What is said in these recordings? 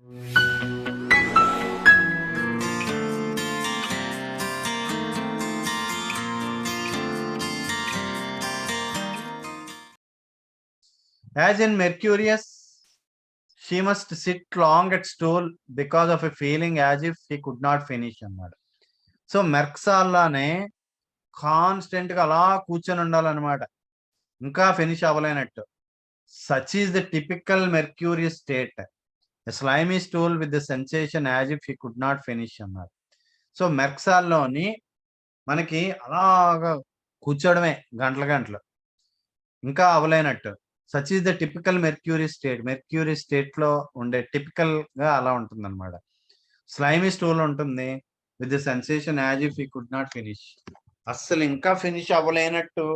As in Mercurius, she must sit long at stool because of a feeling as if she could not finish అన్నాడు. So మెర్క్సాల్లానే constant గా అలా కూర్చొని ఉండాలన్నమాట, ఇంకా ఫినిష్ అవ్వలేనట్టు. Such is the typical mercurius state, slimy stool with the sensation as if he could not finish అన్నారు. So మెర్క్సాల్లోని మనకి అలాగా కూర్చోవడమే గంటల గంటలు, ఇంకా అవ్వలేనట్టు. Such is the typical mercury state, mercury state లో ఉండే టిపికల్ గా అలా ఉంటుంది అనమాట. స్లైమీ స్టూల్ ఉంటుంది with the sensation as if he could not finish, అస్సలు ఇంకా ఫినిష్ అవ్వలేనట్టు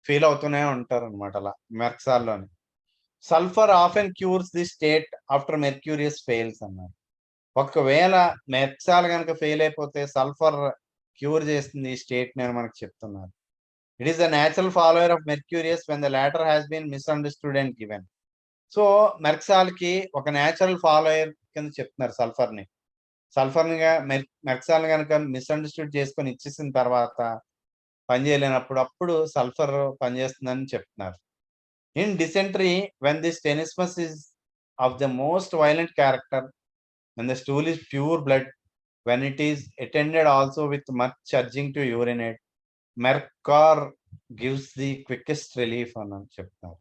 ఫీల్ అవుతూనే ఉంటారు అనమాట అలా మెర్క్సాల్లోని. Sulphur often cures the state after mercurius fails అన్నారు. ఒకవేళ మెర్క్సాల్ కనుక ఫెయిల్ అయిపోతే సల్ఫర్ క్యూర్ చేస్తుంది ఈ స్టేట్ నేను మనకు చెప్తున్నారు. It is a natural follower of Mercurius when the latter has been misunderstood and given. So మెర్క్సాల్కి ఒక న్యాచురల్ ఫాలోయర్ కింద చెప్తున్నారు సల్ఫర్ని. సల్ఫర్నిగా మెర్క్సాల్ కనుక మిస్అండర్స్టూడ్ చేసుకొని ఇచ్చేసిన తర్వాత పనిచేయలేనప్పుడు అప్పుడు సల్ఫర్ పనిచేస్తుందని చెప్తున్నారు. In dysentery when this tenesmus is of the most violent character, when the stool is pure blood, when it is attended also with much urging to urinate, merc cor gives the quickest relief అని చెప్తారు.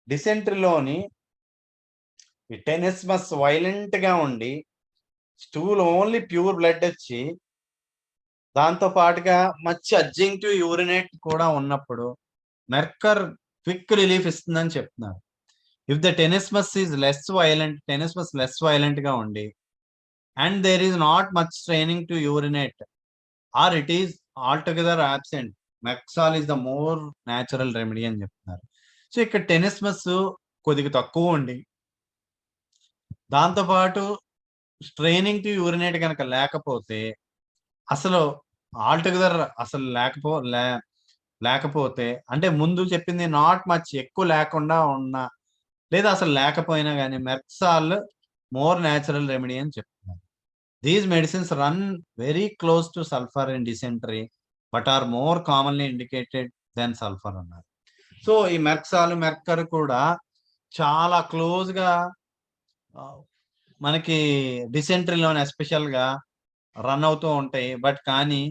డిసెంట్రీలోని టెనిస్మస్ violent గా ఉండి stool only pure blood వచ్చి దాంతో పాటుగా much urging to urinate కూడా ఉన్నప్పుడు మెర్కర్ quick relief ఇస్తుందని చెప్తున్నారు. If the tenesmus is less violent, tenesmus less violent గా ఉండి and there is not much straining to urinate or it is altogether absent, merc sol is the more natural remedy అని చెప్తున్నారు. So ఇక్కడ టెనిస్మస్ కొద్దిగా తక్కువ ఉండి దాంతోపాటు స్ట్రైనింగ్ టు యూరినేట్ కనుక లేకపోతే, అసలు ఆల్టుగెదర్ అసలు లేకపోతే అంటే ముందు చెప్పింది నాట్ మచ్ ఎక్కువ లేకుండా ఉన్న లేదా అసలు లేకపోయినా కానీ మెర్క్సాల్ మోర్ న్యాచురల్ రెమెడీ అని చెప్తున్నారు. These medicines run very close to sulfur in dysentery, but are more commonly indicated than sulfur అన్నారు. సో ఈ మెర్క్సాల్ మెర్కర్ కూడా చాలా క్లోజ్ గా మనకి డిసెంట్రీలోని ఎస్పెషల్ గా రన్ అవుతూ ఉంటాయి, బట్ కానీ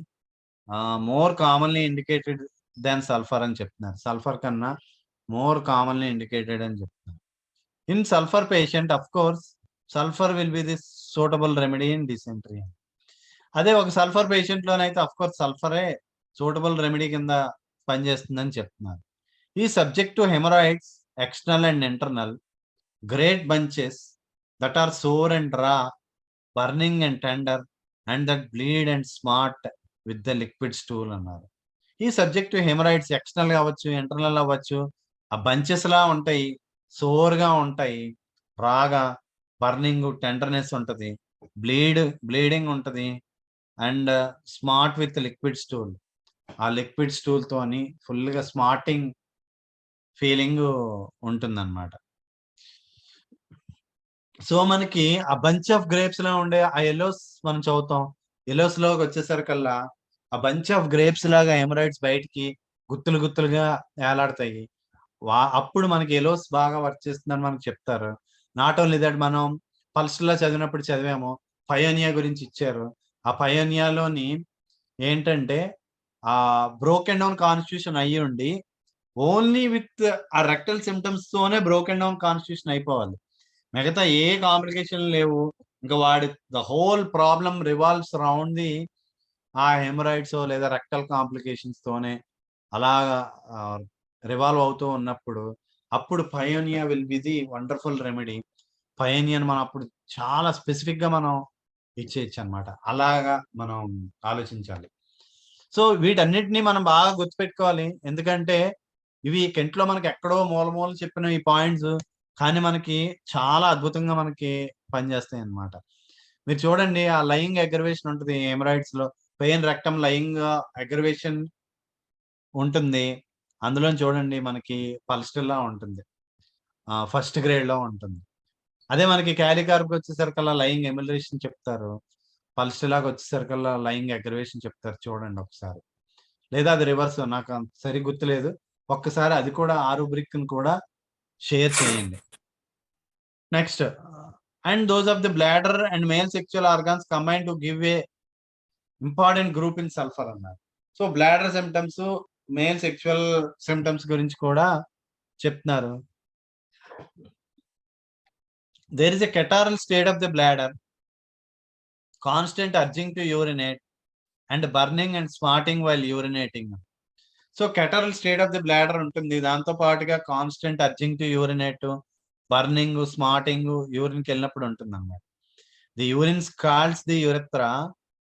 more commonly indicated than sulphur అని చెప్తున్నారు. సల్ఫర్ కన్నా మోర్ కామన్లీ ఇండికేటెడ్ అని చెప్తున్నారు. In sulphur patient of course sulphur will be the suitable remedy in dysentery. అదే ఒక సల్ఫర్ పేషెంట్ లోనైతే అఫ్ కోర్స్ సల్ఫరే సూటబుల్ రెమెడీ కింద పనిచేస్తుందని చెప్తున్నారు. ఈ subject to haemorrhoids external and internal, great bunches that are sore and raw, burning and tender and that bleed and smart with the liquid stool అన్నారు. ఈ subject to haemorrhoids external అవ్వచ్చు, internal అవ్వచ్చు, ఆ bunches లా ఉంటాయి, సోర్గా ఉంటాయి, రాగా, burning, tenderness ఉంటుంది, bleeding ఉంటుంది and smart with liquid stool, ఆ లిక్విడ్ స్టూల్ తోని ఫుల్ గా స్మార్టింగ్ ఫీలింగ్ ఉంటుందన్నమాట. సో మనకి ఆ బంచ్ ఆఫ్ గ్రేప్స్ లో ఉండే ఆ ఎల్లోస్ మనం చదువుతాం, ఎల్లోస్ లోకి వచ్చేసరికల్లా ఆ బంచ్ ఆఫ్ గ్రేప్స్ లాగా హెమరాయిడ్స్ బయటికి గుత్తులు గుత్తులుగా ఏలాడతాయి. అప్పుడు మనకి ఎలోస్ బాగా వర్క్ చేస్తుందని మనకు చెప్తారు. నాట్ ఓన్లీ దట్, మనం పల్స్ లో చదివినప్పుడు చదివాము, పయోనియా గురించి ఇచ్చారు. ఆ పయోనియాలోని ఏంటంటే ఆ బ్రోకెన్ డౌన్ కాన్స్టిట్యూషన్ అయ్యి ఉండి ఓన్లీ విత్ ఆ రెక్టల్ సిమ్టమ్స్ తోనే బ్రోకెన్ డౌన్ కాన్స్టిట్యూషన్ అయిపోవాలి, మిగతా ఏ కాంప్లికేషన్ లేవు. ఇంకా వాడి the whole problem revolves around the ఆ హెమరాయిడ్స్ లేదా రెక్టల్ కాంప్లికేషన్స్ తోనే అలాగా రివాల్వ్ అవుతూ ఉన్నప్పుడు అప్పుడు paeonia will be the wonderful remedy. పయోనియాని మనం అప్పుడు చాలా స్పెసిఫిక్ గా మనం ఇచ్చేయచ్చు అనమాట. అలాగా మనం ఆలోచించాలి. సో వీటన్నిటిని మనం బాగా గుర్తుపెట్టుకోవాలి, ఎందుకంటే ఇవి కెంట్లో మనకి ఎక్కడో మూల చెప్పిన ఈ పాయింట్స్ కానీ మనకి చాలా అద్భుతంగా మనకి పనిచేస్తాయి అన్నమాట. మీరు చూడండి, ఆ లయింగ్ అగ్రవేషన్ ఉంటుంది హెమరాయిడ్స్ లో, పెయిన్ రెక్టమ్ లయింగ్ అగ్రవేషన్ ఉంటుంది. అందులో చూడండి మనకి పల్స్టిల్లా ఉంటుంది, ఫస్ట్ గ్రేడ్ లో ఉంటుంది. అదే మనకి క్యాలికార్ప్ వచ్చేసరికల్లా లయింగ్ ఎమిలేషన్ చెప్తారు, పల్స్టిలాగా వచ్చేసరికల్లా లయింగ్ అగ్రవేషన్ చెప్తారు. చూడండి ఒకసారి, లేదా అది రివర్స్, నాకు అంత సరి గుర్తులేదు. ఒక్కసారి అది కూడా ఆ రూబ్రిక్ కూడా షేర్ చేయండి. Next, and those of the bladder and male sexual organs combine to give a important group in sulphur అన్నారు. So bladder symptoms, male sexual symptoms గురించి కూడా చెప్తున్నారు. There is a catarrhal state of the bladder, constant urging to urinate and burning and smarting while urinating. So catarrhal state of the bladder ఉంటుంది, దాంతో పాటుగా constant urging to urinate, burning, smarting, యూరిన్కి వెళ్ళినప్పుడు ఉంటుంది అన్నమాట. The urine scalds the urethra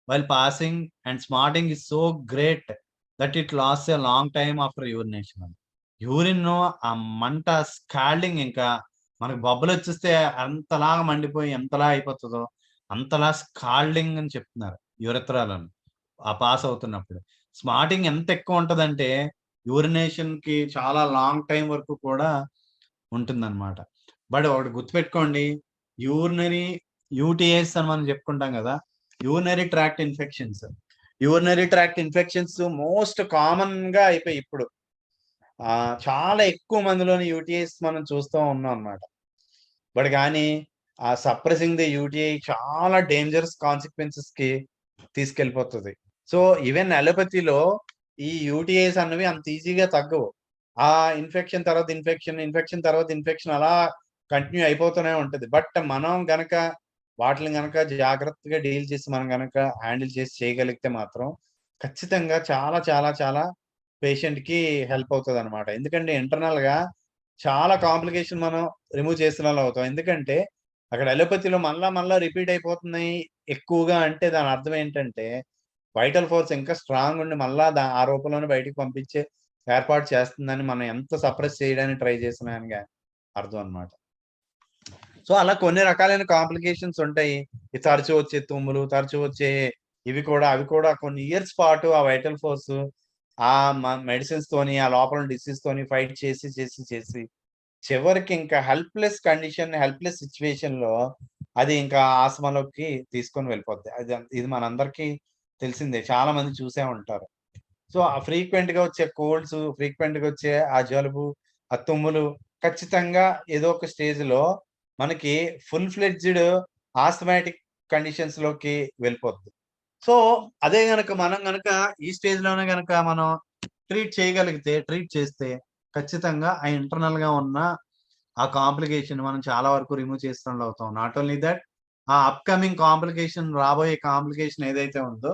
while passing and smarting is so great that it lasts a long time after urination. Urine ఆ మంట scolding, ఇంకా మనకు బొబ్బలు వచ్చేస్తే అంతలాగా మండిపోయి ఎంతలా అయిపోతుందో అంతలా స్కాల్డింగ్ అని చెప్తున్నారు యూరెత్రాలను ఆ పాస్ అవుతున్నప్పుడు. స్మార్టింగ్ ఎంత ఎక్కువ ఉంటదంటే యూరినేషన్ కి చాలా లాంగ్ టైం వరకు కూడా ఉంటుందన్నమాట. బట్ ఒకటి గుర్తుపెట్టుకోండి, యూరినరీ యూటీఐస్ అని మనం చెప్పుకుంటాం కదా, urinary tract infections. Urinary tract infections most common గా అయిపోయి ఇప్పుడు చాలా ఎక్కువ మందిలోని యూటీఐస్ మనం చూస్తూ ఉన్నాం అన్నమాట. బట్ కానీ ఆ సప్రెసింగ్ ది యూటీఐ చాలా డేంజరస్ కాన్సిక్వెన్సెస్ కి తీసుకెళ్ళిపోతుంది. సో ఈవెన్ అలోపతిలో ఈ యూటీఐస్ అన్నవి అంత ఈజీగా తగ్గవు. ఆ ఇన్ఫెక్షన్ తర్వాత ఇన్ఫెక్షన్, ఇన్ఫెక్షన్ తర్వాత ఇన్ఫెక్షన్ అలా కంటిన్యూ అయిపోతూనే ఉంటది. బట్ మనం గనక వాటిని గనక జాగ్రత్తగా డీల్ చేసి మనం గనక హ్యాండిల్ చేసి చేయగలిగితే మాత్రం ఖచ్చితంగా చాలా చాలా చాలా పేషెంట్ కి హెల్ప్ అవుతుంది అనమాట. ఎందుకంటే ఇంటర్నల్ గా చాలా కాంప్లికేషన్ మనం రిమూవ్ చేసిన వాళ్ళు అవుతాం. ఎందుకంటే అక్కడ అలోపతిలో మళ్ళా మళ్ళా రిపీట్ అయిపోతున్నాయి ఎక్కువగా, అంటే దాని అర్థం ఏంటంటే వైటల్ ఫోర్స్ ఇంకా స్ట్రాంగ్ ఉండి మళ్ళా ఆ రూపంలోనే బయటికి పంపించే ఏర్పాటు చేస్తుందని మనం ఎంత సప్రెస్ చేయడానికి ట్రై చేసినా అని అర్థం అన్నమాట. సో అలా కొన్ని రకాలైన కాంప్లికేషన్స్ ఉంటాయి. ఈ తరచూ వచ్చే తుమ్ములు, తరచూ వచ్చే అవి కూడా కొన్ని ఇయర్స్ పాటు ఆ వైటల్ ఫోర్స్ ఆ మెడిసిన్స్ తోని, ఆ లోపల డిసీజ్ తోని ఫైట్ చేసి చేసి చేసి చివరికి ఇంకా హెల్ప్లెస్ కండిషన్, హెల్ప్లెస్ సిచ్యువేషన్ లో అది ఇంకా ఆస్మాలోకి తీసుకొని వెళ్ళిపోద్ది. ఇది మనందరికీ తెలిసిందే, చాలా మంది చూసే ఉంటారు. సో ఆ ఫ్రీక్వెంట్ గా వచ్చే కోల్డ్స్, ఫ్రీక్వెంట్ గా వచ్చే ఆ జలుబు, ఆ తుమ్ములు ఖచ్చితంగా ఏదో ఒక స్టేజ్ లో మనకి ఫుల్ ఫ్లెడ్జ్డ్ ఆస్థమాటిక్ కండిషన్స్ లోకి వెళ్ళిపోద్ది. సో అదే గనక మనం గనక ఈ స్టేజ్ లోనే గనక మనం ట్రీట్ చేస్తే ఖచ్చితంగా ఆ ఇంటర్నల్ గా ఉన్న ఆ కాంప్లికేషన్ మనం చాలా వరకు రిమూవ్ చేసిన అవుతాం. నాట్ ఓన్లీ దట్, ఆ అప్కమింగ్ కాంప్లికేషన్, రాబోయే కాంప్లికేషన్ ఏదైతే ఉందో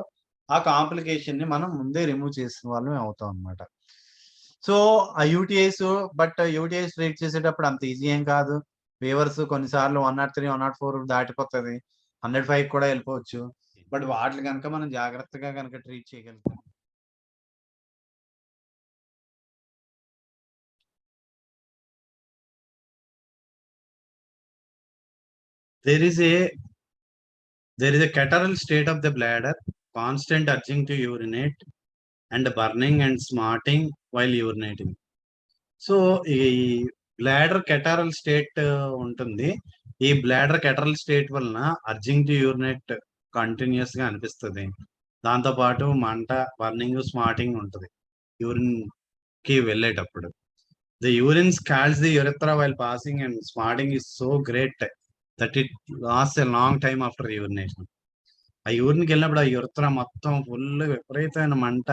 ఆ కాంప్లికేషన్ ని మనం ముందే రిమూవ్ చేసిన వాళ్ళమే అవుతాం అన్నమాట. సో ఆ యూటీఐస్ ట్రీట్ చేసేటప్పుడు అంత ఈజీ ఏం కాదు. ఫీవర్స్ కొన్నిసార్లు 103, 104 దాటిపోతుంది, 105 కూడా వెళ్ళిపోవచ్చు. బట్ వాటిని కనుక మనం జాగ్రత్తగా కనుక ట్రీట్ చేయగలుగుతాం. There is a catarrhal state of the bladder, constant urging to urinate and burning and smarting while urinating. So ఈ బ్లాడర్ కెటారల్ స్టేట్ ఉంటుంది. ఈ బ్లాడర్ కెటారల్ స్టేట్ వలన అర్జింగ్ టు యూరినేట్ కంటిన్యూస్ గా అనిపిస్తుంది. దాంతో పాటు మంట, బర్నింగ్, స్మార్టింగ్ ఉంటుంది యూరిన్ కి వెళ్ళేటప్పుడు. The urine scalds the urethra while passing and smarting is so great that it lasts a long time after urination. ఆ యూరిన్కి వెళ్ళినప్పుడు ఆ యూరెత్రా మొత్తం ఫుల్ విపరీతమైన మంట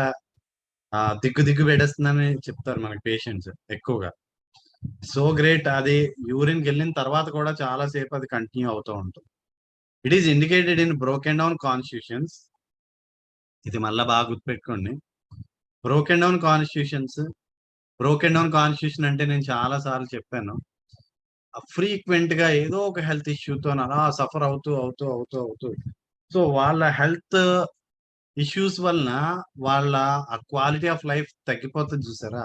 దిగ్గు పెట్టేస్తుందని చెప్తారు మనకి పేషెంట్స్ ఎక్కువగా. సో గ్రేట్, అది యూరిన్కి వెళ్ళిన తర్వాత కూడా చాలా సేపు అది కంటిన్యూ అవుతూ ఉంటుంది. It is indicated in broken down constitutions. ఇది మళ్ళీ బాగా గుర్తుపెట్టుకోండి, బ్రోకెన్ డౌన్ కాన్స్టిట్యూషన్ అంటే నేను చాలా సార్లు చెప్పాను, ఫ్రీక్వెంట్ గా ఏదో ఒక హెల్త్ ఇష్యూతో అలా సఫర్ అవుతూ అవుతూ అవుతూ అవుతూ సో వాళ్ళ హెల్త్ ఇష్యూస్ వలన వాళ్ళ ఆ క్వాలిటీ ఆఫ్ లైఫ్ తగ్గిపోతుంది చూసారా,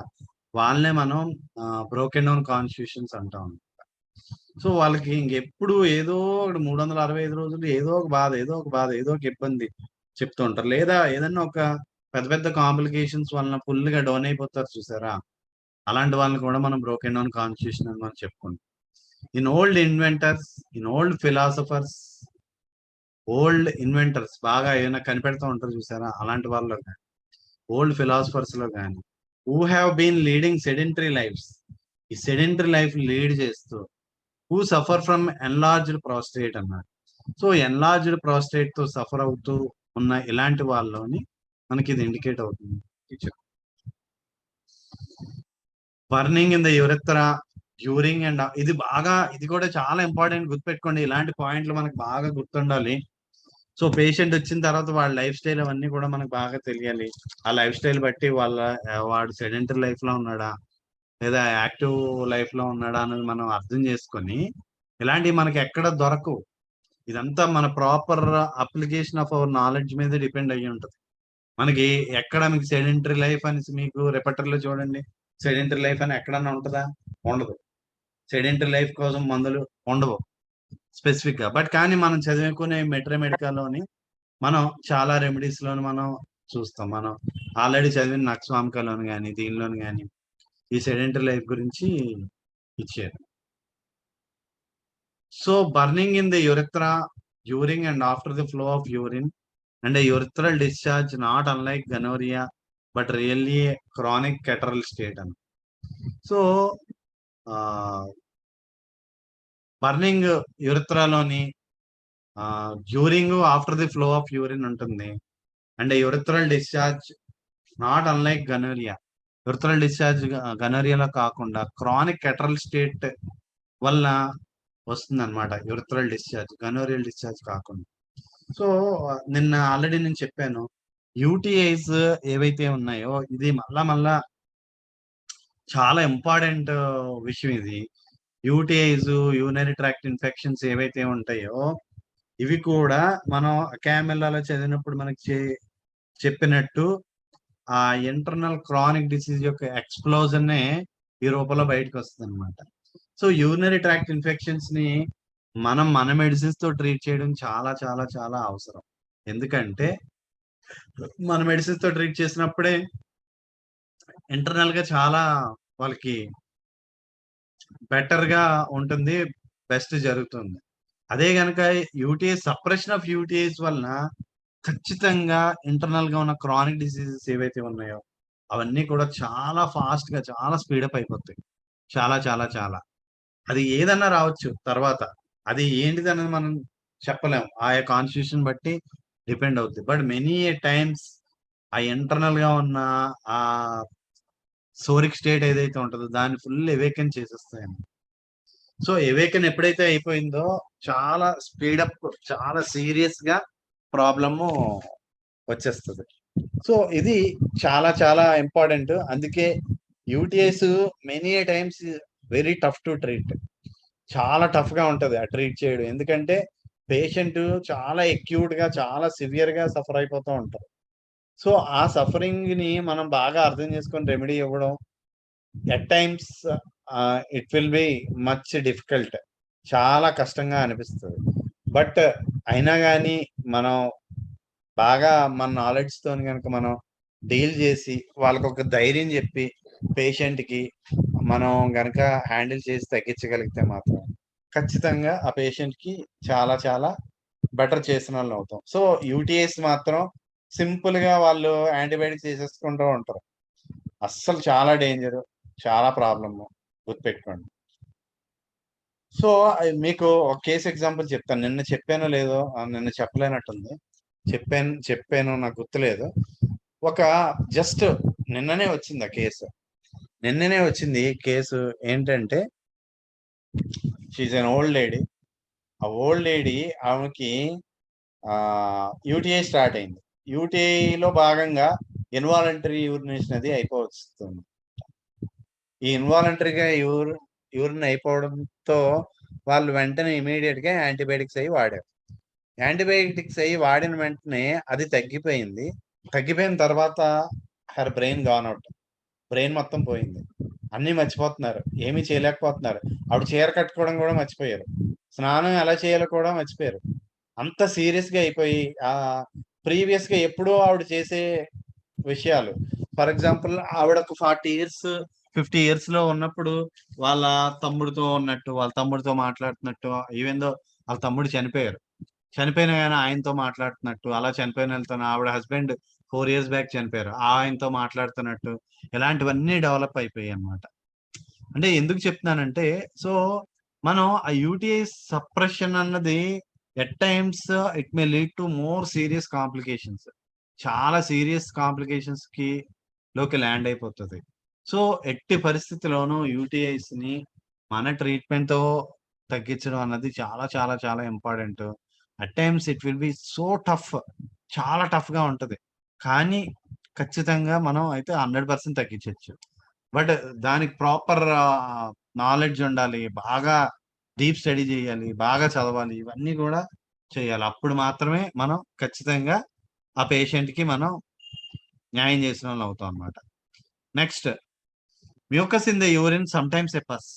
వాళ్ళనే మనం బ్రోకెన్ డౌన్ కాన్స్టిట్యూషన్స్ అంటాం. సో వాళ్ళకి ఇంకెప్పుడు ఏదో ఒకటి 365 రోజులు ఏదో ఒక బాధ, ఏదో ఒక ఇబ్బంది చెప్తూ ఉంటారు. లేదా ఏదన్నా ఒక పెద్ద పెద్ద కాంప్లికేషన్స్ వలన ఫుల్ గా డౌన్ అయిపోతారు చూసారా, అలాంటి వాళ్ళని కూడా మనం బ్రోకెన్ డౌన్ కాన్స్టిట్యూషన్ అని మనం చెప్పుకుంటాం. In old inventors, in old philosophers, old inventors బాగా ఏమైనా కనిపెడతా ఉంటారు చూసారా, అలాంటి వాళ్ళలో కానీ, ఓల్డ్ ఫిలాసఫర్స్ లో కానీ, who have been leading sedentary lifes, ఈ సెడెంటరీ లైఫ్ లీడ్ చేస్తూ, who suffer from enlarged prostate అన్నాడు. సో ఎన్లార్జ్డ్ ప్రాస్టేట్ తో సఫర్ అవుతూ ఉన్న ఇలాంటి వాళ్ళలోని మనకి ఇది ఇండికేట్ అవుతుంది. Burning in the urethra during and, ఇది బాగా, ఇది కూడా చాలా ఇంపార్టెంట్, గుర్తుపెట్టుకోండి. ఇలాంటి పాయింట్లు మనకు బాగా గుర్తుండాలి. సో పేషెంట్ వచ్చిన తర్వాత వాళ్ళ లైఫ్ స్టైల్ అవన్నీ కూడా మనకు బాగా తెలియాలి. ఆ లైఫ్ స్టైల్ బట్టి వాడు సెడెంటరీ లైఫ్ లో ఉన్నాడా లేదా యాక్టివ్ లైఫ్ లో ఉన్నాడా అనేది మనం అర్థం చేసుకొని, ఇలాంటివి మనకి ఎక్కడ దొరకవు. ఇదంతా మన proper application of our knowledge మీద డిపెండ్ అయ్యి ఉంటుంది. మనకి ఎక్కడ మీకు సెడెంటరీ లైఫ్ అని మీకు రెపర్టరీలో చూడండి, సెడెంటరీ లైఫ్ అని ఎక్కడన్నా ఉంటుందా? ఉండదు. సెడెంటరీ లైఫ్ కోసం మందులు ఉండవు స్పెసిఫిక్ గా. బట్ కానీ మనం చదువుకునే మెట్రోమెడికల్లోని మనం చాలా రెమెడీస్ లోని మనం చూస్తాం. మనం ఆల్రెడీ చదివిన నక్స్వామికాలోని కానీ దీనిలోని కానీ ఈ సెడెంటరీ లైఫ్ గురించి ఇచ్చారు. So burning in the urethra during and after the flow of urine and urethral discharge not unlike gonorrhoea but really chronic catarrhal state అని. సో బర్నింగ్ యురెత్రాలోని during after the flow of urine ఉంటుంది. And urethral discharge not unlike gonorrhoea, urethral discharge గనోరియాలో కాకుండా chronic catarrhal state వల్ల వస్తుంది అనమాట urethral discharge, gonorrhoeal discharge కాకుండా. So నిన్న ఆల్రెడీ నేను చెప్పాను, యూటీఐస్ ఏవైతే ఉన్నాయో ఇది మళ్ళా చాలా ఇంపార్టెంట్ విషయం ఇది. యూటీఐస్, యూరినరీ ట్రాక్ట్ ఇన్ఫెక్షన్స్ ఏవైతే ఉంటాయో ఇవి కూడా మనం క్యామెల్లాలో చదివినప్పుడు మనకి చెప్పినట్టు ఆ ఇంటర్నల్ క్రానిక్ డిసీజ్ యొక్క ఎక్స్ప్లోజన్ ఈ రూపంలో బయటకు వస్తుంది అనమాట. సో యూరినరీ ట్రాక్ట్ ఇన్ఫెక్షన్స్ ని మన మెడిసిన్స్ తో ట్రీట్ చేయడం చాలా చాలా చాలా అవసరం. ఎందుకంటే మన మెడిసిన్స్ తో ట్రీట్ చేసినప్పుడే ఇంటర్నల్ గా చాలా వాళ్ళకి బెటర్ గా ఉంటుంది, బెస్ట్ జరుగుతుంది. అదే గనక యూటీఐస్, సప్రెషన్ ఆఫ్ యూటీఐస్ వలన ఖచ్చితంగా ఇంటర్నల్ గా ఉన్న క్రానిక్ డిసీజెస్ ఏవైతే ఉన్నాయో అవన్నీ కూడా చాలా ఫాస్ట్ గా చాలా స్పీడప్ అయిపోతాయి. చాలా చాలా చాలా అది ఏదన్నా రావచ్చు తర్వాత, అది ఏంటిది అనేది మనం చెప్పలేము, ఆయా కాన్స్టిట్యూషన్ బట్టి డిపెండ్ అవుతుంది. బట్ మెనీ టైమ్స్ ఆ ఇంటర్నల్ గా ఉన్న ఆ సోరిక్ స్టేట్ ఏదైతే ఉంటుందో దాన్ని ఫుల్ ఎవేకెన్ చేసేస్తాయండి. సో ఎవేకెన్ ఎప్పుడైతే అయిపోయిందో చాలా స్పీడప్, చాలా సీరియస్ గా ప్రాబ్లము వచ్చేస్తుంది. సో ఇది చాలా చాలా ఇంపార్టెంట్. అందుకే UTIs many times very tough to treat, చాలా టఫ్ గా ఉంటది ఆ ట్రీట్ చేయడం. ఎందుకంటే పేషెంట్ చాలా ఎక్యూట్ గా చాలా సివియర్ గా సఫర్ అయిపోతూ ఉంటారు. సో ఆ సఫరింగ్ ని మనం బాగా అర్థం చేసుకొని రెమెడీ ఇవ్వడం at times it will be much difficult, చాలా కష్టంగా అనిపిస్తుంది. బట్ అయినా కానీ మనం బాగా మన నాలెడ్జ్ తో కనుక మనం డీల్ చేసి వాళ్ళకి ఒక ధైర్యం చెప్పి పేషెంట్ కి మనం గనక హ్యాండిల్ చేసి తగ్గించగలిగితే మాత్రం ఖచ్చితంగా ఆ పేషెంట్ కి చాలా చాలా బెటర్ చేసిన వాళ్ళు అవుతాం. సో యూటీఐస్ మాత్రం సింపుల్ గా వాళ్ళు యాంటీబయాటిక్స్ చేసేసుకుంటూ ఉంటారు. అస్సలు చాలా డేంజర్, చాలా ప్రాబ్లమ్, గుర్తుపెట్టుకోండి. సో మీకు ఒక కేసు ఎగ్జాంపుల్ చెప్తాను. నిన్న చెప్పానో లేదో, నిన్న చెప్పలేనట్టుంది, చెప్పాను నాకు గుర్తులేదు. ఒక జస్ట్ నిన్ననే వచ్చింది ఆ కేసు, నిన్ననే వచ్చింది కేసు. ఏంటంటే షీఈ్ అన్ ఓల్డ్ లేడీ. ఆ ఓల్డ్ లేడీ ఆమెకి యూటీఐ స్టార్ట్ అయింది. యూటీఐలో భాగంగా ఇన్వాలంటరీ యూరినేషన్ అది అయిపోతుంది. ఈ ఇన్వాలంటరీగా యూరిన్ అయిపోవడంతో వాళ్ళు వెంటనే ఇమీడియట్ గా యాంటీబయాటిక్స్ అయ్యి వాడారు. యాంటీబయాటిక్స్ అయ్యి వాడిన వెంటనే అది తగ్గిపోయింది. తగ్గిపోయిన తర్వాత her brain gone out, brain మొత్తం పోయింది. అన్ని మర్చిపోతున్నారు, ఏమీ చేయలేకపోతున్నారు. ఆవిడ చీర కట్టుకోవడం కూడా మర్చిపోయారు, స్నానం ఎలా చేయాలో కూడా మర్చిపోయారు. అంత సీరియస్ గా అయిపోయి ప్రీవియస్ గా ఎప్పుడో ఆవిడ చేసే విషయాలు, ఫర్ ఎగ్జాంపుల్ ఆవిడ ఒక 40 years 50 ఇయర్స్ లో ఉన్నప్పుడు వాళ్ళ తమ్ముడితో ఉన్నట్టు, వాళ్ళ తమ్ముడితో మాట్లాడుతున్నట్టు, ఈవెన్ దో వాళ్ళ తమ్ముడు చనిపోయారు. చనిపోయినా గాని ఆయనతో మాట్లాడుతున్నట్టు, అలా చనిపోయిన వాళ్ళతో ఆవిడ హస్బెండ్ 4 ఇయర్స్ బ్యాక్ చనిపోయారు. ఆయనతో మాట్లాడుతున్నట్టు, ఇలాంటివన్నీ డెవలప్ అయిపోయాయన్నమాట. అంటే ఎందుకు చెప్తున్నానంటే, సో మనం ఆ యూటీఐ సప్రెషన్ అన్నది at times it may lead to more serious complications. చాలా సీరియస్ కాంప్లికేషన్స్ లోకి ల్యాండ్ అయిపోతది. సో ఎట్టి పరిస్థితిలోనూ యూటీఐస్ ని మన ట్రీట్మెంట్ తో తగ్గించడం అన్నది చాలా చాలా చాలా important. At times it will be so tough, చాలా టఫ్ గా ఉంటది. కానీ ఖచ్చితంగా మనం అయితే 100% తగ్గించొచ్చు. బట్ దానికి ప్రాపర్ నాలెడ్జ్ ఉండాలి. బాగా డీప్ స్టడీ చేయాలి. బాగా చదవాలి. ఇవన్నీ కూడా చేయాలి. అప్పుడు మాత్రమే మనం ఖచ్చితంగా ఆ పేషెంట్‌కి మనం న్యాయం చేసినోళ్ళం అవుతాం అన్నమాట. Next, mucus in the urine sometimes a pus.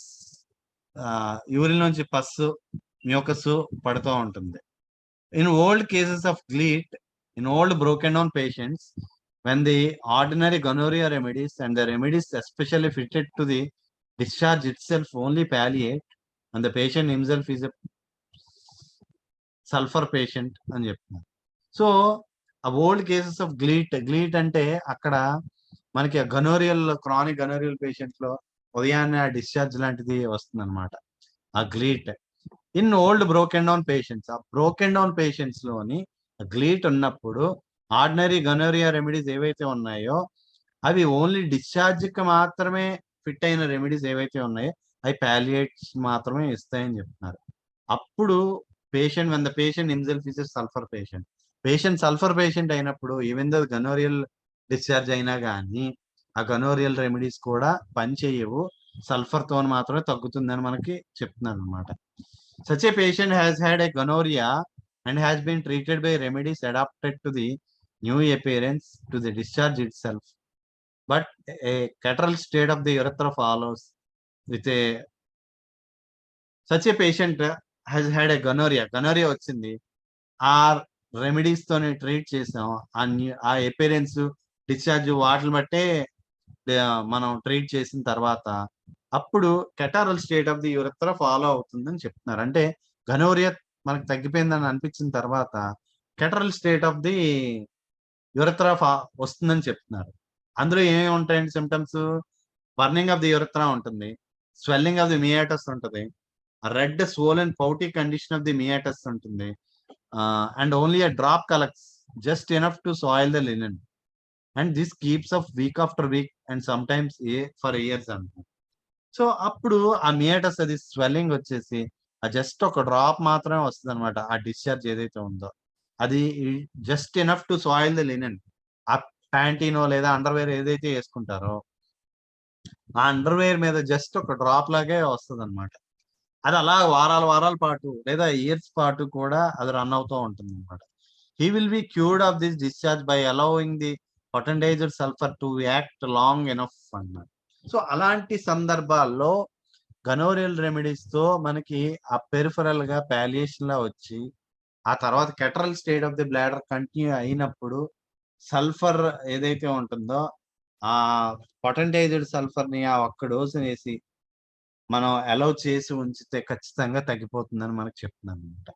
Urine నుంచి పస్సు, మ్యూకస్ పడుతూ ఉంటుంది. In old cases of gleet, in old broken down patients, when the ordinary gonorrhea remedies and the remedies especially fitted to the discharge itself only palliate, and the patient himself is a sulphur patient అని చెప్తున్నారు. So ఆ old cases of గ్లీట్ అంటే అక్కడ మనకి chronic gonorrhoeal patient లో ఉదయాన్నే ఆ discharge లాంటిది వస్తుంది అనమాట, ఆ gleet. In old broken down patients, ఆ బ్రోకెన్ డౌన్ పేషెంట్స్ లోని గ్లీట్ ఉన్నప్పుడు ఆర్డినరీ గనోరియా రెమెడీస్ ఏవైతే ఉన్నాయో అవి ఓన్లీ డిశ్చార్జ్ కి మాత్రమే ఫిట్ అయిన రెమెడీస్ ఏవైతే ఉన్నాయో అవి పాలియేట్స్ మాత్రమే ఇస్తాయని చెప్తున్నారు. అప్పుడు patient, when the patient himself is a sulfur patient, patient sulphur patient అయినప్పుడు ఈవెన్ దో గనోరియల్ డిశ్చార్జ్ అయినా కానీ ఆ గనోరియల్ రెమెడీస్ కూడా పని చేయవు, సల్ఫర్ తో మాత్రమే తగ్గుతుందని మనకి చెప్తున్నారు అనమాట. Such a patient has had a gonorrhea and has been treated by remedies adapted to the new appearance to the discharge itself. But a catarrhal state of the urethra follows with a such a patient has had a gonorrhea వచ్చింది. ఆ remedies తోని treat చేసాం. ఆ appearance, discharge వాటిని బట్టే మనం treat చేసిన తర్వాత అప్పుడు catarrhal state of the urethra follow అవుతుందని చెప్తున్నారు. అంటే గనోరియా మనకు తగ్గిపోయిందని అనిపించిన తర్వాత catarrhal state of the urethra వస్తుందని చెప్తున్నారు. అందులో ఏమేమి ఉంటాయండి symptoms? Burning of the urethra ఉంటుంది, స్వెల్లింగ్ ఆఫ్ ది మియాటస్ ఉంటుంది, red swollen pouty condition of the meatus ఉంటుంది, and only a drop collects just enough to soil the linen, and this keeps up week after week and sometimes for years అంటారు. So అప్పుడు ఆ meatus అది swelling వచ్చేసి ఆ just ఒక drop మాత్రమే వస్తుంది అనమాట. ఆ డిశ్చార్జ్ ఏదైతే ఉందో అది just enough two soil the linen. ఆ ప్యాంటీనో లేదా అండర్వేర్ ఏదైతే వేసుకుంటారో ఆ అండర్వేర్ మీద జస్ట్ ఒక డ్రాప్ లాగే వస్తుంది అనమాట. అది అలా వారాల పాటు లేదా ఇయర్స్ పాటు కూడా అది రన్ అవుతూ ఉంటుంది అనమాట. He will be cured of this discharge by allowing the potentised sulphur to act long enough అన్నారు. సో అలాంటి సందర్భాల్లో గనోరియల్ రెమెడీస్ తో మనకి ఆ పెరిఫరల్ గా పాలియేషన్ లా వచ్చి ఆ తర్వాత catarrhal state of the bladder continue అయినప్పుడు సల్ఫర్ ఏదైతే ఉంటుందో ఆ పొటెంటైజ్డ్ సల్ఫర్ ని ఆ ఒక్క డోసు వేసి మనం అలౌ చేసి ఉంచితే ఖచ్చితంగా తగ్గిపోతుందని మనకు చెప్తున్నాను అనమాట.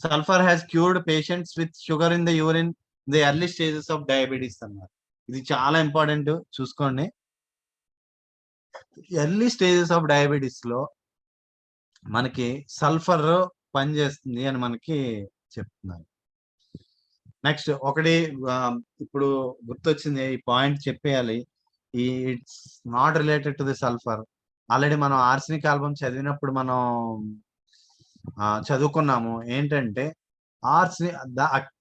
Sulphur has cured patients with sugar in the urine the early stages of diabetes అన్నారు. ఇది చాలా ఇంపార్టెంట్, చూసుకోండి. ఎర్లీ స్టేజెస్ ఆఫ్ డయాబెటీస్ లో మనకి సల్ఫర్ పనిచేస్తుంది అని మనకి చెప్తున్నారు. నెక్స్ట్ ఒకటి ఇప్పుడు గుర్తొచ్చింది, ఈ పాయింట్ చెప్పేయాలి. ఈ it's not related to the sulphur. Already మనం ఆర్సెనిక్ ఆల్బమ్ చదివినప్పుడు మనం చదువుకున్నాము. ఏంటంటే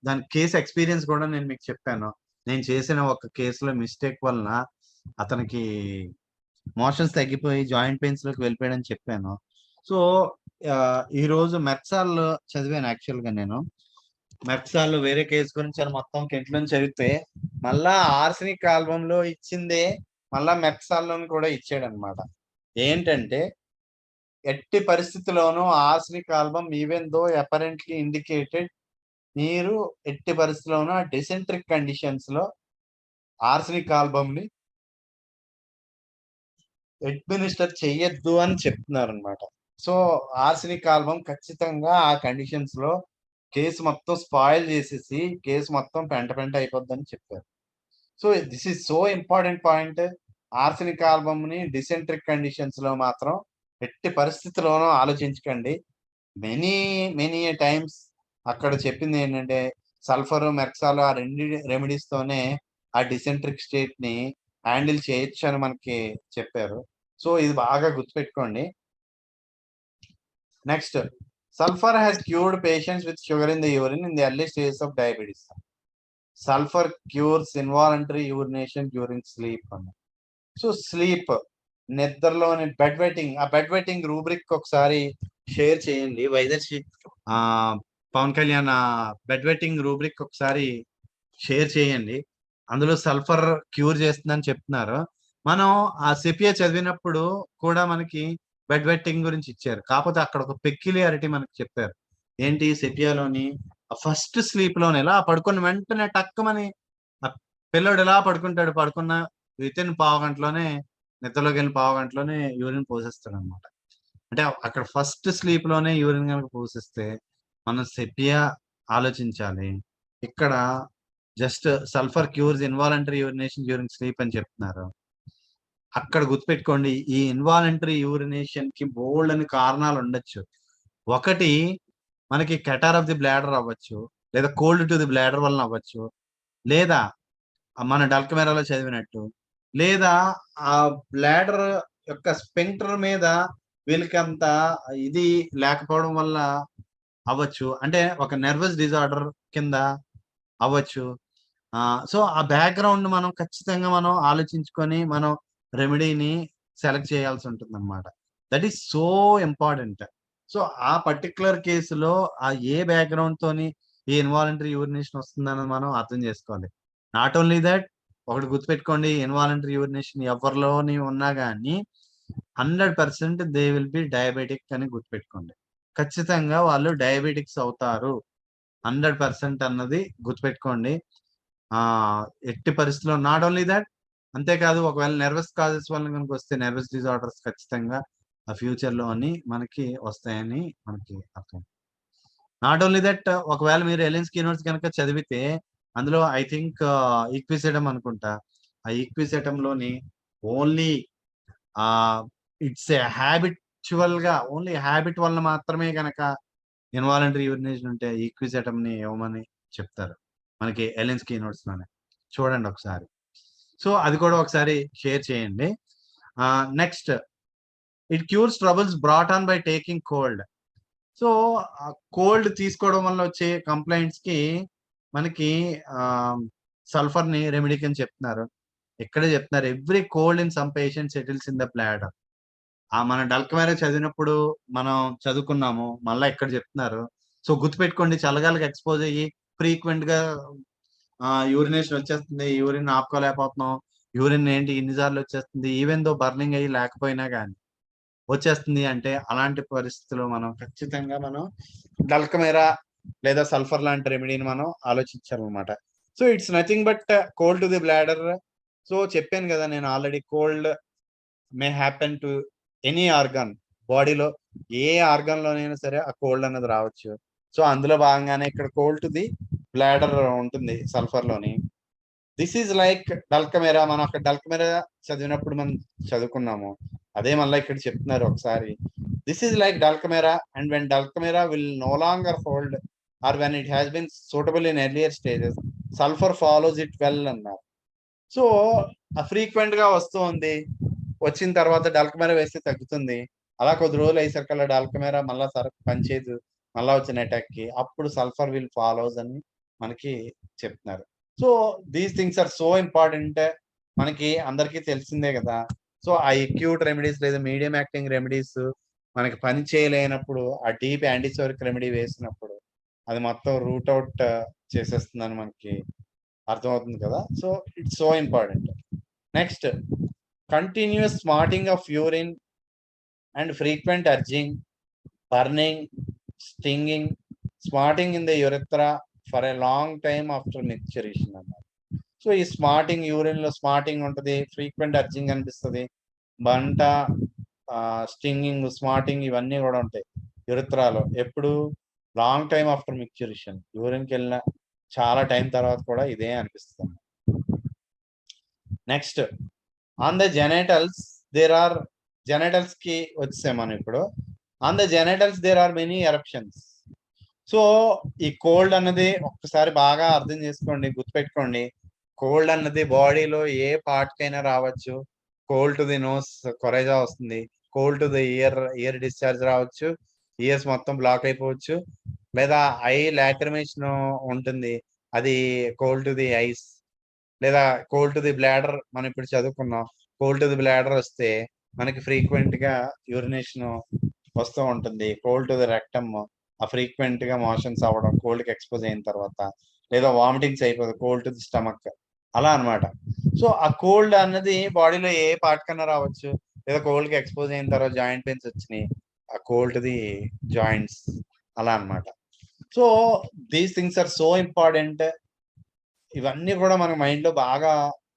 దాని కేసు ఎక్స్పీరియన్స్ కూడా నేను మీకు చెప్పాను. నేను చేసిన ఒక కేసులో మిస్టేక్ వలన అతనికి మోషన్స్ తగ్గిపోయి జాయింట్ పెయిన్స్ లోకి వెళ్ళిపోయాడని చెప్పాను. సో ఈ రోజు మెర్సాల్ చదివాను. యాక్చువల్ గా నేను మెర్సాల్ వేరే కేసు గురించి అని మొత్తం కెంట్లో చదివితే మళ్ళా ఆర్సెనిక్ ఆల్బమ్ లో ఇచ్చిందే మళ్ళా మెర్సాల్ లోని కూడా ఇచ్చాడు అనమాట. ఏంటంటే ఎట్టి పరిస్థితుల్లోనూ arsenic album even though apparently indicated, మీరు ఎట్టి పరిస్థితుల్లోనూ డిసెంట్రిక్ కండిషన్స్ లో ఆర్సెనిక్ ఆల్బమ్ ని అడ్మినిస్టర్ చెయ్యొద్దు అని చెప్తున్నారు అనమాట. సో ఆర్సెనిక్ ఆల్బమ్ ఖచ్చితంగా ఆ కండిషన్స్ లో కేసు మొత్తం స్పాయిల్ చేసేసి కేసు మొత్తం పెంట పెంట అయిపోద్దని చెప్పారు. So this is so important point. Arsenic album ని డిసెంట్రిక్ కండిషన్స్ లో మాత్రం ఎట్టి పరిస్థితిలోనూ ఆలోచించకండి. మెనీ మెనీ టైమ్స్ అక్కడ చెప్పింది ఏంటంటే సల్ఫర్ మెర్క్సాల్ ఆ రెండు రెమెడీస్ తోనే ఆ డిసెంట్రిక్ స్టేట్ ని హ్యాండిల్ చేయొచ్చు అని మనకి చెప్పారు. సో ఇది బాగా గుర్తుపెట్టుకోండి. Next, sulphur has cured patients with sugar in the urine in the early stages of diabetes. Sulphur cures involuntary urination during sleep అన్న. సో స్లీప్, నిద్రలోని బెడ్ వెట్టింగ్, ఆ బెడ్ వెట్టింగ్ రూబ్రిక్ ఒకసారి షేర్ చేయండి వైదర్శి Pawan Kalyan. Bed wetting rubric ఒకసారి share చేయండి. అందులో sulphur cure చేస్తుందని చెప్తున్నారు. మనం ఆ సెపియా చదివినప్పుడు కూడా మనకి బెడ్ వెట్టింగ్ గురించి ఇచ్చారు. కాకపోతే అక్కడ ఒక పెక్యులియారిటీ మనకి చెప్పారు. ఏంటి సెపియాలోని ఫస్ట్ స్లీప్ లోనే ఎలా పడుకున్న వెంటనే టక్కుమని ఆ పిల్లోడు ఎలా పడుకుంటాడు, పడుకున్న విత్ ఇన్ పావు గంటలోనే నిద్రలోకి వెళ్ళిన పావు గంటలోనే యూరిన్ పోసేస్తాడు అనమాట. అంటే అక్కడ ఫస్ట్ స్లీప్ లోనే యూరిన్ కనుక పోసిస్తే మనం సెపియా ఆలోచించాలి. ఇక్కడ just sulphur cures involuntary urination during sleep అని చెప్తున్నారు. అక్కడ గుర్తుపెట్టుకోండి, ఈ ఇన్వాలంటరీ యూరినేషన్ కి బోల్డ్ అని కారణాలు ఉండొచ్చు. ఒకటి, మనకి కెటార్ ఆఫ్ ది బ్లాడర్ అవ్వచ్చు, లేదా కోల్డ్ టు ది బ్లాడర్ వలన అవ్వచ్చు, లేదా మన డల్కమెరాలో చదివినట్టు, లేదా ఆ బ్లాడర్ యొక్క స్పెంక్టర్ మీద వీళ్ళకి అంత ఇది లేకపోవడం వల్ల అవ్వచ్చు. అంటే ఒక నర్వస్ డిజార్డర్ కింద అవ్వచ్చు. సో ఆ బ్యాక్గ్రౌండ్ మనం ఖచ్చితంగా మనం ఆలోచించుకొని మనం రెమెడీని సెలెక్ట్ చేయాల్సి ఉంటుంది అనమాట. That is so important. So ఆ పర్టికులర్ కేసులో ఆ ఏ బ్యాక్గ్రౌండ్ తోని ఈ ఇన్వాలంటరీ యూరినేషన్ వస్తుందని మనం అర్థం చేసుకోవాలి. నాట్ ఓన్లీ దట్, ఒకటి గుర్తుపెట్టుకోండి, ఇన్వాలంటరీ యూరినేషన్ ఎవరిలోని ఉన్నా కానీ 100% దే విల్ బి డయాబెటిక్ అని గుర్తుపెట్టుకోండి. ఖచ్చితంగా వాళ్ళు డయాబెటిక్స్ అవుతారు 100% అన్నది గుర్తుపెట్టుకోండి. ఎట్టి పరిస్థితిలో నాట్ ఓన్లీ దట్, అంతేకాదు ఒకవేళ నెర్వస్ కాజెస్ వల్ల కనుక వస్తే నెర్వస్ డిజార్డర్స్ ఖచ్చితంగా ఆ ఫ్యూచర్ లో అని మనకి వస్తాయని మనకి అర్థం. నాట్ ఓన్లీ దట్, ఒకవేళ మీరు ఎలెన్స్కీ నోట్స్ కనుక చదివితే అందులో ఐ థింక్ ఈక్విసెటమ్ అనుకుంటా, ఆ ఈక్విసెటమ్ లోని ఓన్లీ ఇట్స్ ఏ హ్యాబిచువల్ గా ఓన్లీ హ్యాబిట్ వల్ల మాత్రమే గనక ఇన్వాలంటరీ యూరినేషన్ ఉంటే ఈక్విసెటమ్ ని ఇవ్వమని చెప్తారు మనకి ఎలెన్స్కీ నోట్స్ లోనే. చూడండి ఒకసారి. సో అది కూడా ఒకసారి షేర్ చేయండి. Next, it cures troubles brought on by taking cold. So cold తీసుకోవడం వల్ల వచ్చే కంప్లైంట్స్ కి మనకి సల్ఫర్ ని రెమెడీ అని చెప్తున్నారు. ఇక్కడే చెప్తున్నారు, every cold in some patient settles in the bladder. మన డల్కమేర చదివినప్పుడు మనం చదువుకున్నాము, మళ్ళా ఇక్కడ చెప్తున్నారు. సో గుర్తుపెట్టుకోండి, చల్లగాలికి ఎక్స్పోజ్ అయ్యి ఫ్రీక్వెంట్ గా యూరినేషన్ వచ్చేస్తుంది, యూరిన్ ఆపుకోలేకపోతున్నాం, యూరిన్ ఏంటి ఇన్నిసార్లు వచ్చేస్తుంది, ఈవెన్ దో బర్నింగ్ అయ్యి లేకపోయినా కానీ వచ్చేస్తుంది అంటే అలాంటి పరిస్థితుల్లో మనం ఖచ్చితంగా మనం డల్కమేరా లేదా సల్ఫర్ లాంటి రెమెడీని మనం ఆలోచించాలన్నమాట. So it's nothing but cold to the bladder. So చెప్పాను కదా నేను already, cold may happen to any organ, బాడీలో ఏ ఆర్గాన్ లోనైనా సరే ఆ కోల్డ్ అనేది రావచ్చు. సో అందులో భాగంగానే ఇక్కడ కోల్డ్ టు ది బ్లాడర్ ఉంటుంది సల్ఫర్ లోని. దిస్ ఈజ్ లైక్ డల్కమేరా, మనం అక్కడ డల్కమేరా చదివినప్పుడు మనం చదువుకున్నాము, అదే మళ్ళీ ఇక్కడ చెప్తున్నారు ఒకసారి. This is like dulcamara and when dulcamara will no longer hold or when it has been suitable in earlier stages sulphur follows it well అన్నారు. సో ఫ్రీక్వెంట్ గా వస్తుంది, వచ్చిన తర్వాత డల్కమేరా వేస్తే తగ్గుతుంది, అలా కొద్ది రోజులు అయ్యేసరికల్లా డల్కమేరా మళ్ళా సరకు పనిచేయదు, మళ్ళా వచ్చిన అటాక్ కి అప్పుడు సల్ఫర్ విల్ ఫాలోస్ అని మనకి చెప్తున్నారు. So these things are so important, మనకి అందరికీ తెలిసిందే కదా. సో ఆ అక్యూట్ రెమెడీస్ లేదా మీడియం యాక్టింగ్ రెమెడీస్ మనకి పని చేయలేనప్పుడు ఆ డీప్ యాంటీసోరిక్ రెమెడీ వేసినప్పుడు అది మొత్తం రూట్ అవుట్ చేసేస్తుందని మనకి అర్థమవుతుంది కదా. So it's so important. Next, continuous smarting of urine and frequent urging, burning, stinging, smarting in the urethra for a long time after micturition అన్నారు. సో ఈ స్మార్టింగ్, యూరిన్ లో smarting ఉంటుంది, ఫ్రీక్వెంట్ అర్జింగ్ అనిపిస్తుంది, బంట, stinging, smarting ఇవన్నీ కూడా ఉంటాయి యురిత్రాలో. ఎప్పుడు? లాంగ్ టైమ్ ఆఫ్టర్ మిక్చరిషన్, యూరిన్కి వెళ్ళిన చాలా టైం తర్వాత కూడా ఇదే అనిపిస్తుంది. Next, on the genitals there are, genitals కి వచ్చాం మనం ఇప్పుడు. On the genitals there are many eruptions. So ఈ కోల్డ్ అన్నది ఒక్కసారి బాగా అర్థం చేసుకోండి, గుర్తుపెట్టుకోండి. కోల్డ్ అన్నది బాడీలో ఏ పార్ట్ కైనా రావచ్చు. Cold to the nose coryza వస్తుంది, cold to the ear discharge రావచ్చు, ఇయర్స్ మొత్తం బ్లాక్ అయిపోవచ్చు, లేదా ఐ లాక్రిమేషన్ ఉంటుంది, అది కోల్డ్ టు ది ఐస్, లేదా కోల్డ్ టు ది బ్లాడర్. మనం ఇప్పుడు చదువుకున్నాం, కోల్డ్ టు ది బ్లాడర్ వస్తే మనకి ఫ్రీక్వెంట్ గా యూరినేషన్ వస్తూ ఉంటుంది. కోల్డ్ టు ది రెక్టమ్, ఆ ఫ్రీక్వెంట్ గా మోషన్స్ అవ్వడం కోల్డ్ కి ఎక్స్పోజ్ అయిన తర్వాత, లేదా వామిటింగ్స్ అయిపోతుంది, కోల్డ్ టు ది స్టమక్, అలా అన్నమాట. సో ఆ కోల్డ్ అన్నది బాడీలో ఏ పార్ట్ కన్నా రావచ్చు, లేదా కోల్డ్ కి ఎక్స్పోజ్ అయిన తర్వాత జాయింట్ పెయిన్స్ వచ్చినాయి, ఆ కోల్డ్ టు ది జాయింట్స్, అలా అన్నమాట. So these things are so important. ఇవన్నీ కూడా మన మైండ్ లో బాగా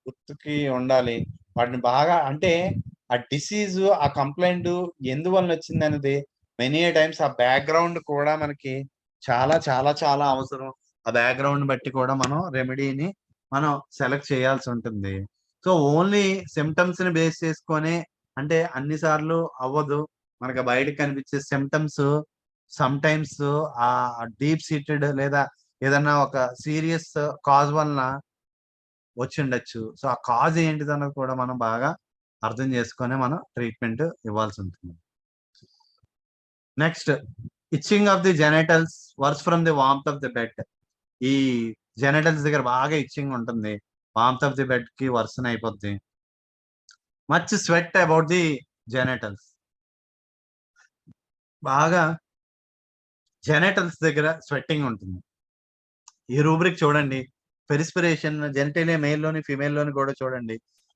గుర్తుకి ఉండాలి. వాటిని బాగా, అంటే ఆ డిసీజ్, ఆ కంప్లైంట్ ఎందువల్ల వచ్చింది అనేది మెనీ టైమ్స్ ఆ బ్యాక్గ్రౌండ్ కూడా మనకి చాలా చాలా చాలా అవసరం. ఆ బ్యాక్గ్రౌండ్ బట్టి కూడా మనం రెమెడీని మనం సెలెక్ట్ చేయాల్సి ఉంటుంది. సో ఓన్లీ సిమ్టమ్స్ ని బేస్ చేసుకొని, అంటే అన్ని సార్లు అవ్వదు. మనకి బయటకు కనిపించే సిమ్టమ్స్ సమ్ టైమ్స్ ఆ డీప్ సీటెడ్, లేదా ఏదన్నా ఒక సీరియస్ కాజ్ వలన వచ్చి ఉండొచ్చు. సో ఆ కాజ్ ఏంటిది అన్నది కూడా మనం బాగా అర్థం చేసుకొని మనం ట్రీట్మెంట్ ఇవ్వాల్సి ఉంటుంది. Next, itching of the genitals worse from the warmth of the bed. ఈ జెనైటల్స్ దగ్గర బాగా ఇచ్చింగ్ ఉంటుంది, వార్మ్త్ ఆఫ్ ది బెడ్ కి వర్సన్ అయిపోద్ది. Much sweat about the genitals, బాగా జెనైటల్స్ దగ్గర స్వెట్టింగ్ ఉంటుంది. ఈ రూబ్రిక్ చూడండి, పెరిస్పిరేషన్ జెనిటేలియా మేల్ లోని ఫిమేల్ లోని కూడా చూడండి.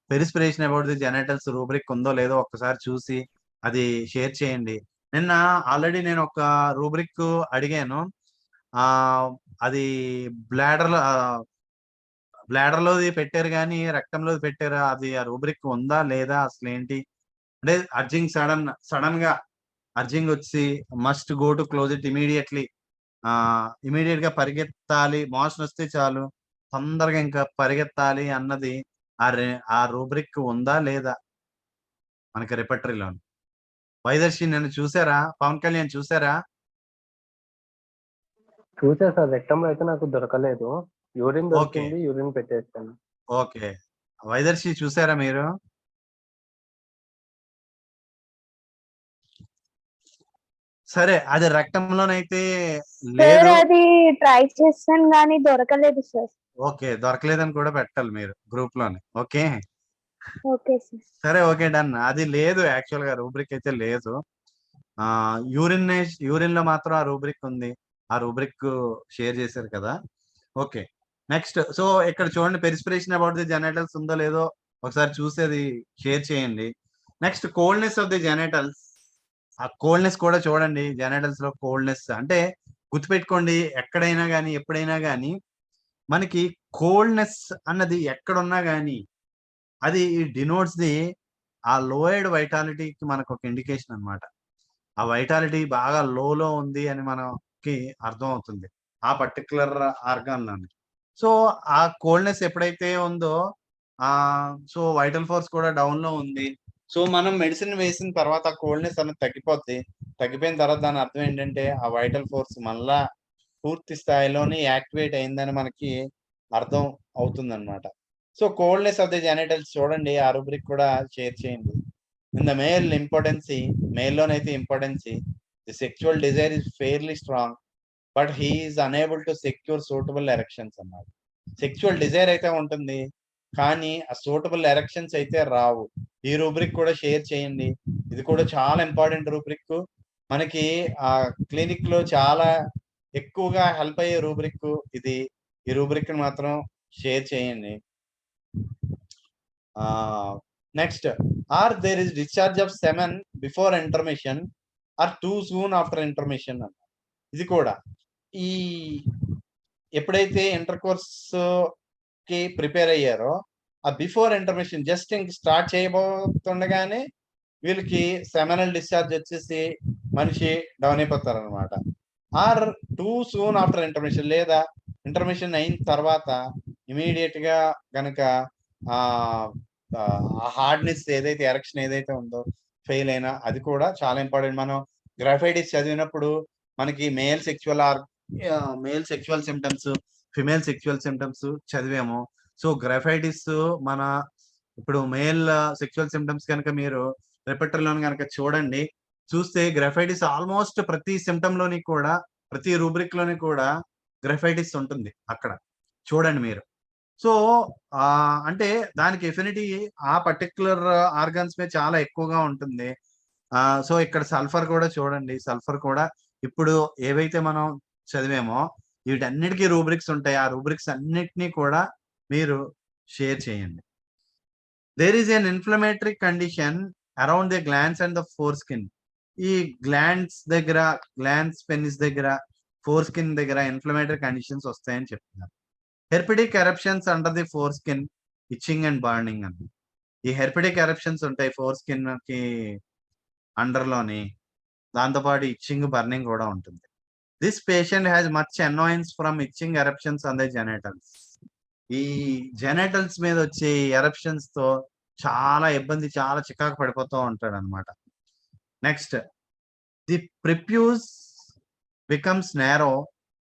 Perspiration about the genitals rubric ఉందో లేదో ఒక్కసారి చూసి అది షేర్ చేయండి. నిన్న ఆల్రెడీ నేను ఒక రూబ్రిక్ అడిగాను. ఆ అది బ్లాడర్ లోది పెట్టారు కానీ రక్తంలో పెట్టారా, అది ఆ రూబ్రిక్ ఉందా లేదా అసలు ఏంటి అంటే, అర్జింగ్ సడన్ గా అర్జింగ్ వచ్చి must go to close it immediately, immediate గా పరిగెత్తాలి, మోషన్ వస్తే చాలు తొందరగా ఇంకా పరిగెత్తాలి అన్నది ఆ రూబ్రిక్ ఉందా లేదా మనకి రిపర్టరీలో. వైదర్శి నిన్ను చూసారా, పవన్ కళ్యాణ్ చూసారా? చూసా సార్, రెక్టంలో అయితే నాకు దొరకలేదు. యూరిన్ ఓకే దొరికింది, యూరిన్ పెట్టేస్తాను. ఓకే, వైదర్శి చూసారా మీరు? సరే, అది రక్తంలోనైతే సార్ లేదు. అది ట్రై చేస్తాను కానీ దొరకలేదు సార్. ఓకే, దొరకలేదని కూడా పెట్టాలి మీరు గ్రూప్ లోనే. Okay okay sir. సరే, ఓకే, డన్. అది లేదు, యాక్చువల్ గా రూబ్రిక్ అయితే లేదు. యూరిన్ లో మాత్రం ఆ రూబ్రిక్ ఉంది, ఆ రూబ్రిక్ షేర్ చేశారు కదా. Okay, next. సో ఇక్కడ చూడండి, పెరిస్పిరేషన్ అబౌట్ ది జెనైటల్స్ ఉందో లేదో ఒకసారి చూసేది షేర్ చేయండి. Next, coldness of the genitals. ఆ కోల్డ్నెస్ కూడా చూడండి, జెనైటల్స్ లో కోల్డ్నెస్ అంటే గుర్తుపెట్టుకోండి, ఎక్కడైనా కానీ ఎప్పుడైనా కానీ మనకి కోల్డ్నెస్ అన్నది ఎక్కడున్నా కానీ అది డినోట్స్ ది ఆ లోయర్డ్ వైటాలిటీకి మనకు ఒక ఇండికేషన్ అన్నమాట. ఆ వైటాలిటీ బాగా లోలో ఉంది అని మనకి అర్థం అవుతుంది ఆ పర్టికులర్ ఆర్గాన్ లోని. సో ఆ కోల్డ్నెస్ ఎప్పుడైతే ఉందో సో వైటల్ ఫోర్స్ కూడా డౌన్ లో ఉంది. సో మనం మెడిసిన్ వేసిన తర్వాత ఆ కోల్డ్నెస్ అనేది తగ్గిపోద్ది. తగ్గిపోయిన తర్వాత దాని అర్థం ఏంటంటే ఆ వైటల్ ఫోర్స్ మళ్ళా పూర్తి స్థాయిలోని యాక్టివేట్ అయిందని మనకి అర్థం అవుతుంది అనమాట. So coldness of the genitals చూడండి, ఆ రూబ్రిక్ కూడా షేర్ చేయండి. ఇన్ ద మేల్ ఇంపార్టెన్సీ, మేల్లోనైతే impotency, the sexual desire is fairly strong but he is unable to secure suitable erections అన్నారు. సెక్చువల్ డిజైర్ అయితే ఉంటుంది కానీ ఆ సూటబుల్ ఎరెక్షన్స్ అయితే రావు. ఈ రూబ్రిక్ కూడా షేర్ చేయండి, ఇది కూడా చాలా ఇంపార్టెంట్ రూబ్రిక్. మనకి ఆ క్లినిక్ లో చాలా ఎక్కువగా హెల్ప్ అయ్యే రూబ్రిక్ ఇది. ఈ రూబ్రిక్ మాత్రం షేర్ చేయండి. Next, are there is discharge of semen before intermission or too soon after intermission అన్న. ఇది కూడా ఈ ఎప్పుడైతే ఇంటర్ కోర్స్ కి ప్రిపేర్ అయ్యారో ఆ బిఫోర్ ఇంటర్మిషన్ జస్ట్ ఇంక స్టార్ట్ చేయబోతుండగానే వీళ్ళకి సెమినల్ డిశ్చార్జ్ వచ్చేసి మనిషి డౌన్ అయిపోతారు అనమాట. Or too soon after intermission, లేదా ఇంటర్మిషన్ అయిన తర్వాత ఇమీడియట్ గా గనక ఆ హార్డ్నెస్ ఏదైతే ఎరెక్షన్ ఏదైతే ఉందో ఫెయిల్ అయినా, అది కూడా చాలా ఇంపార్టెంట్. మనం గ్రాఫైటిస్ చదివినప్పుడు మనకి male sexual symptoms, female sexual symptoms చదివాము. సో గ్రాఫైటిస్ మన ఇప్పుడు మేల్ సెక్చువల్ సిమ్టమ్స్ కనుక మీరు రిపెక్టర్ లోని కనుక చూడండి, చూస్తే గ్రాఫైటిస్ ఆల్మోస్ట్ ప్రతి సిమ్టమ్ లోని కూడా, ప్రతి రూబ్రిక్ లోని కూడా గ్రాఫైటిస్ ఉంటుంది అక్కడ చూడండి మీరు. సో అంటే దానికి ఎఫినిటీ ఆ పర్టికులర్ ఆర్గన్స్ మీద చాలా ఎక్కువగా ఉంటుంది. సో ఇక్కడ సల్ఫర్ కూడా చూడండి, సల్ఫర్ కూడా ఇప్పుడు ఏవైతే మనం చదివామో వీటన్నిటికీ రూబ్రిక్స్ ఉంటాయి. ఆ రూబ్రిక్స్ అన్నిటినీ కూడా మీరు షేర్ చేయండి. There is an inflammatory condition around the glands and the foreskin. ఈ గ్లాండ్స్ దగ్గర, గ్లాండ్స్ పెనిస్ దగ్గర, ఫోర్ స్కిన్ దగ్గర ఇన్ఫ్లమేటరీ కండిషన్స్ వస్తాయని చెప్తున్నారు. Herpetic eruptions under the foreskin, itching and burning అని. ఈ హెర్పిడిక్ ఎరప్షన్స్ ఉంటాయి ఫోర్ స్కిన్ కి అండర్ లోని, దాంతోపాటు ఇచ్చింగ్, బర్నింగ్ కూడా ఉంటుంది. This patient has much annoyance from itching eruptions on the genitals. ఈ జెనైటల్స్ మీద వచ్చే ఎరప్షన్స్ తో చాలా ఇబ్బంది, చాలా చికాకు పడిపోతూ ఉంటాడు అనమాట. Next, the prepuce becomes narrow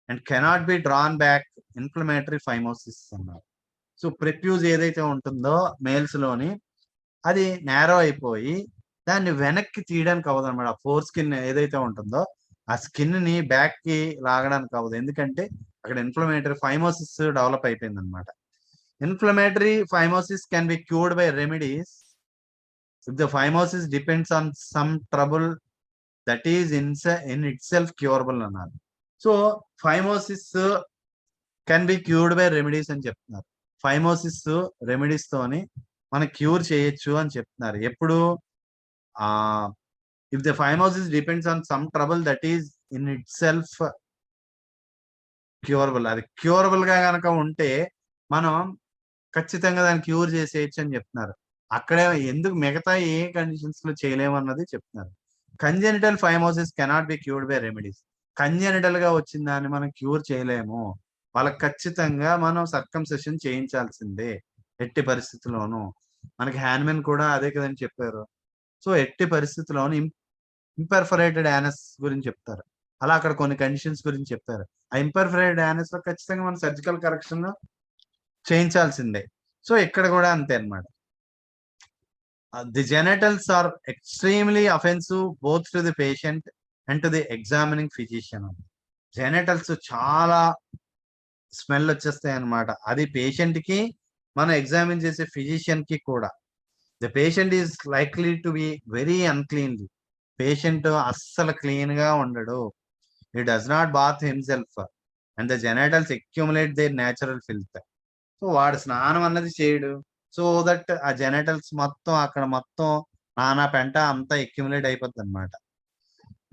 and cannot be drawn back, inflammatory phimosis అన్నారు. సో ప్రిప్యూజ్ ఏదైతే ఉంటుందో మేల్స్ లోని, అది నేరో అయిపోయి దాన్ని వెనక్కి తీయడానికి అవ్వదు అనమాట. ఫోర్ స్కిన్ ఏదైతే ఉంటుందో ఆ స్కిన్ ని బ్యాక్ కి లాగడానికి అవ్వదు, ఎందుకంటే అక్కడ ఇన్ఫ్లమేటరీ ఫైమోసిస్ డెవలప్ అయిపోయింది అనమాట. Inflammatory phimosis can be cured by remedies if the phimosis depends on some trouble that is in itself curable అన్నారు. So phimosis can be cured by remedies అని చెప్తున్నారు. ఫైమోసిస్ రెమెడీస్ తోని మనం cure చేయొచ్చు అని చెప్తున్నారు. ఎప్పుడు if the phimosis depends on some trouble that is in itself curable. అది క్యూరబుల్ గా కనుక ఉంటే మనం ఖచ్చితంగా దాన్ని క్యూర్ చేసేయచ్చు అని చెప్తున్నారు. అక్కడే ఎందుకు మిగతా ఏ కండిషన్స్ లో చేయలేమన్నది చెప్తున్నారు. Congenital phimosis cannot be cured by remedies. Congenital గా వచ్చిన దాన్ని మనం క్యూర్ చేయలేము, వాళ్ళకి ఖచ్చితంగా మనం సర్కంసెషన్ చేయించాల్సిందే ఎట్టి పరిస్థితుల్లోనూ. మనకి హ్యాన్మెన్ కూడా అదే కదని చెప్పారు. సో ఎట్టి పరిస్థితుల్లోనూ ఇంపర్ఫరేటెడ్ యానస్ గురించి చెప్తారు, అలా అక్కడ కొన్ని కండిషన్స్ గురించి చెప్పారు. ఆ ఇంపర్ఫరేటెడ్ యానస్ లో ఖచ్చితంగా మనం సర్జికల్ కరెక్షన్ చేయించాల్సిందే. సో ఇక్కడ కూడా అంతే అన్నమాట. The genitals are extremely offensive both to the patient and to the examining physician. Genitals చాలా స్మెల్ వచ్చేస్తాయి అన్నమాట. అది పేషెంట్ కి, మనం ఎగ్జామిన్ చేసే ఫిజిషియన్ కి కూడా. The patient is likely to be very uncleanly. Patient అస్సలు క్లీన్ గా ఉండడు. He does not bath himself and the genitals accumulate their natural filth. So వాడు స్నానం అన్నది చేయడు, సో దట్ ఆ జెనైటల్స్ మొత్తం అక్కడ మొత్తం నానా పెంట అంతా అక్యుములేట్ అయిపోద్ది అనమాట.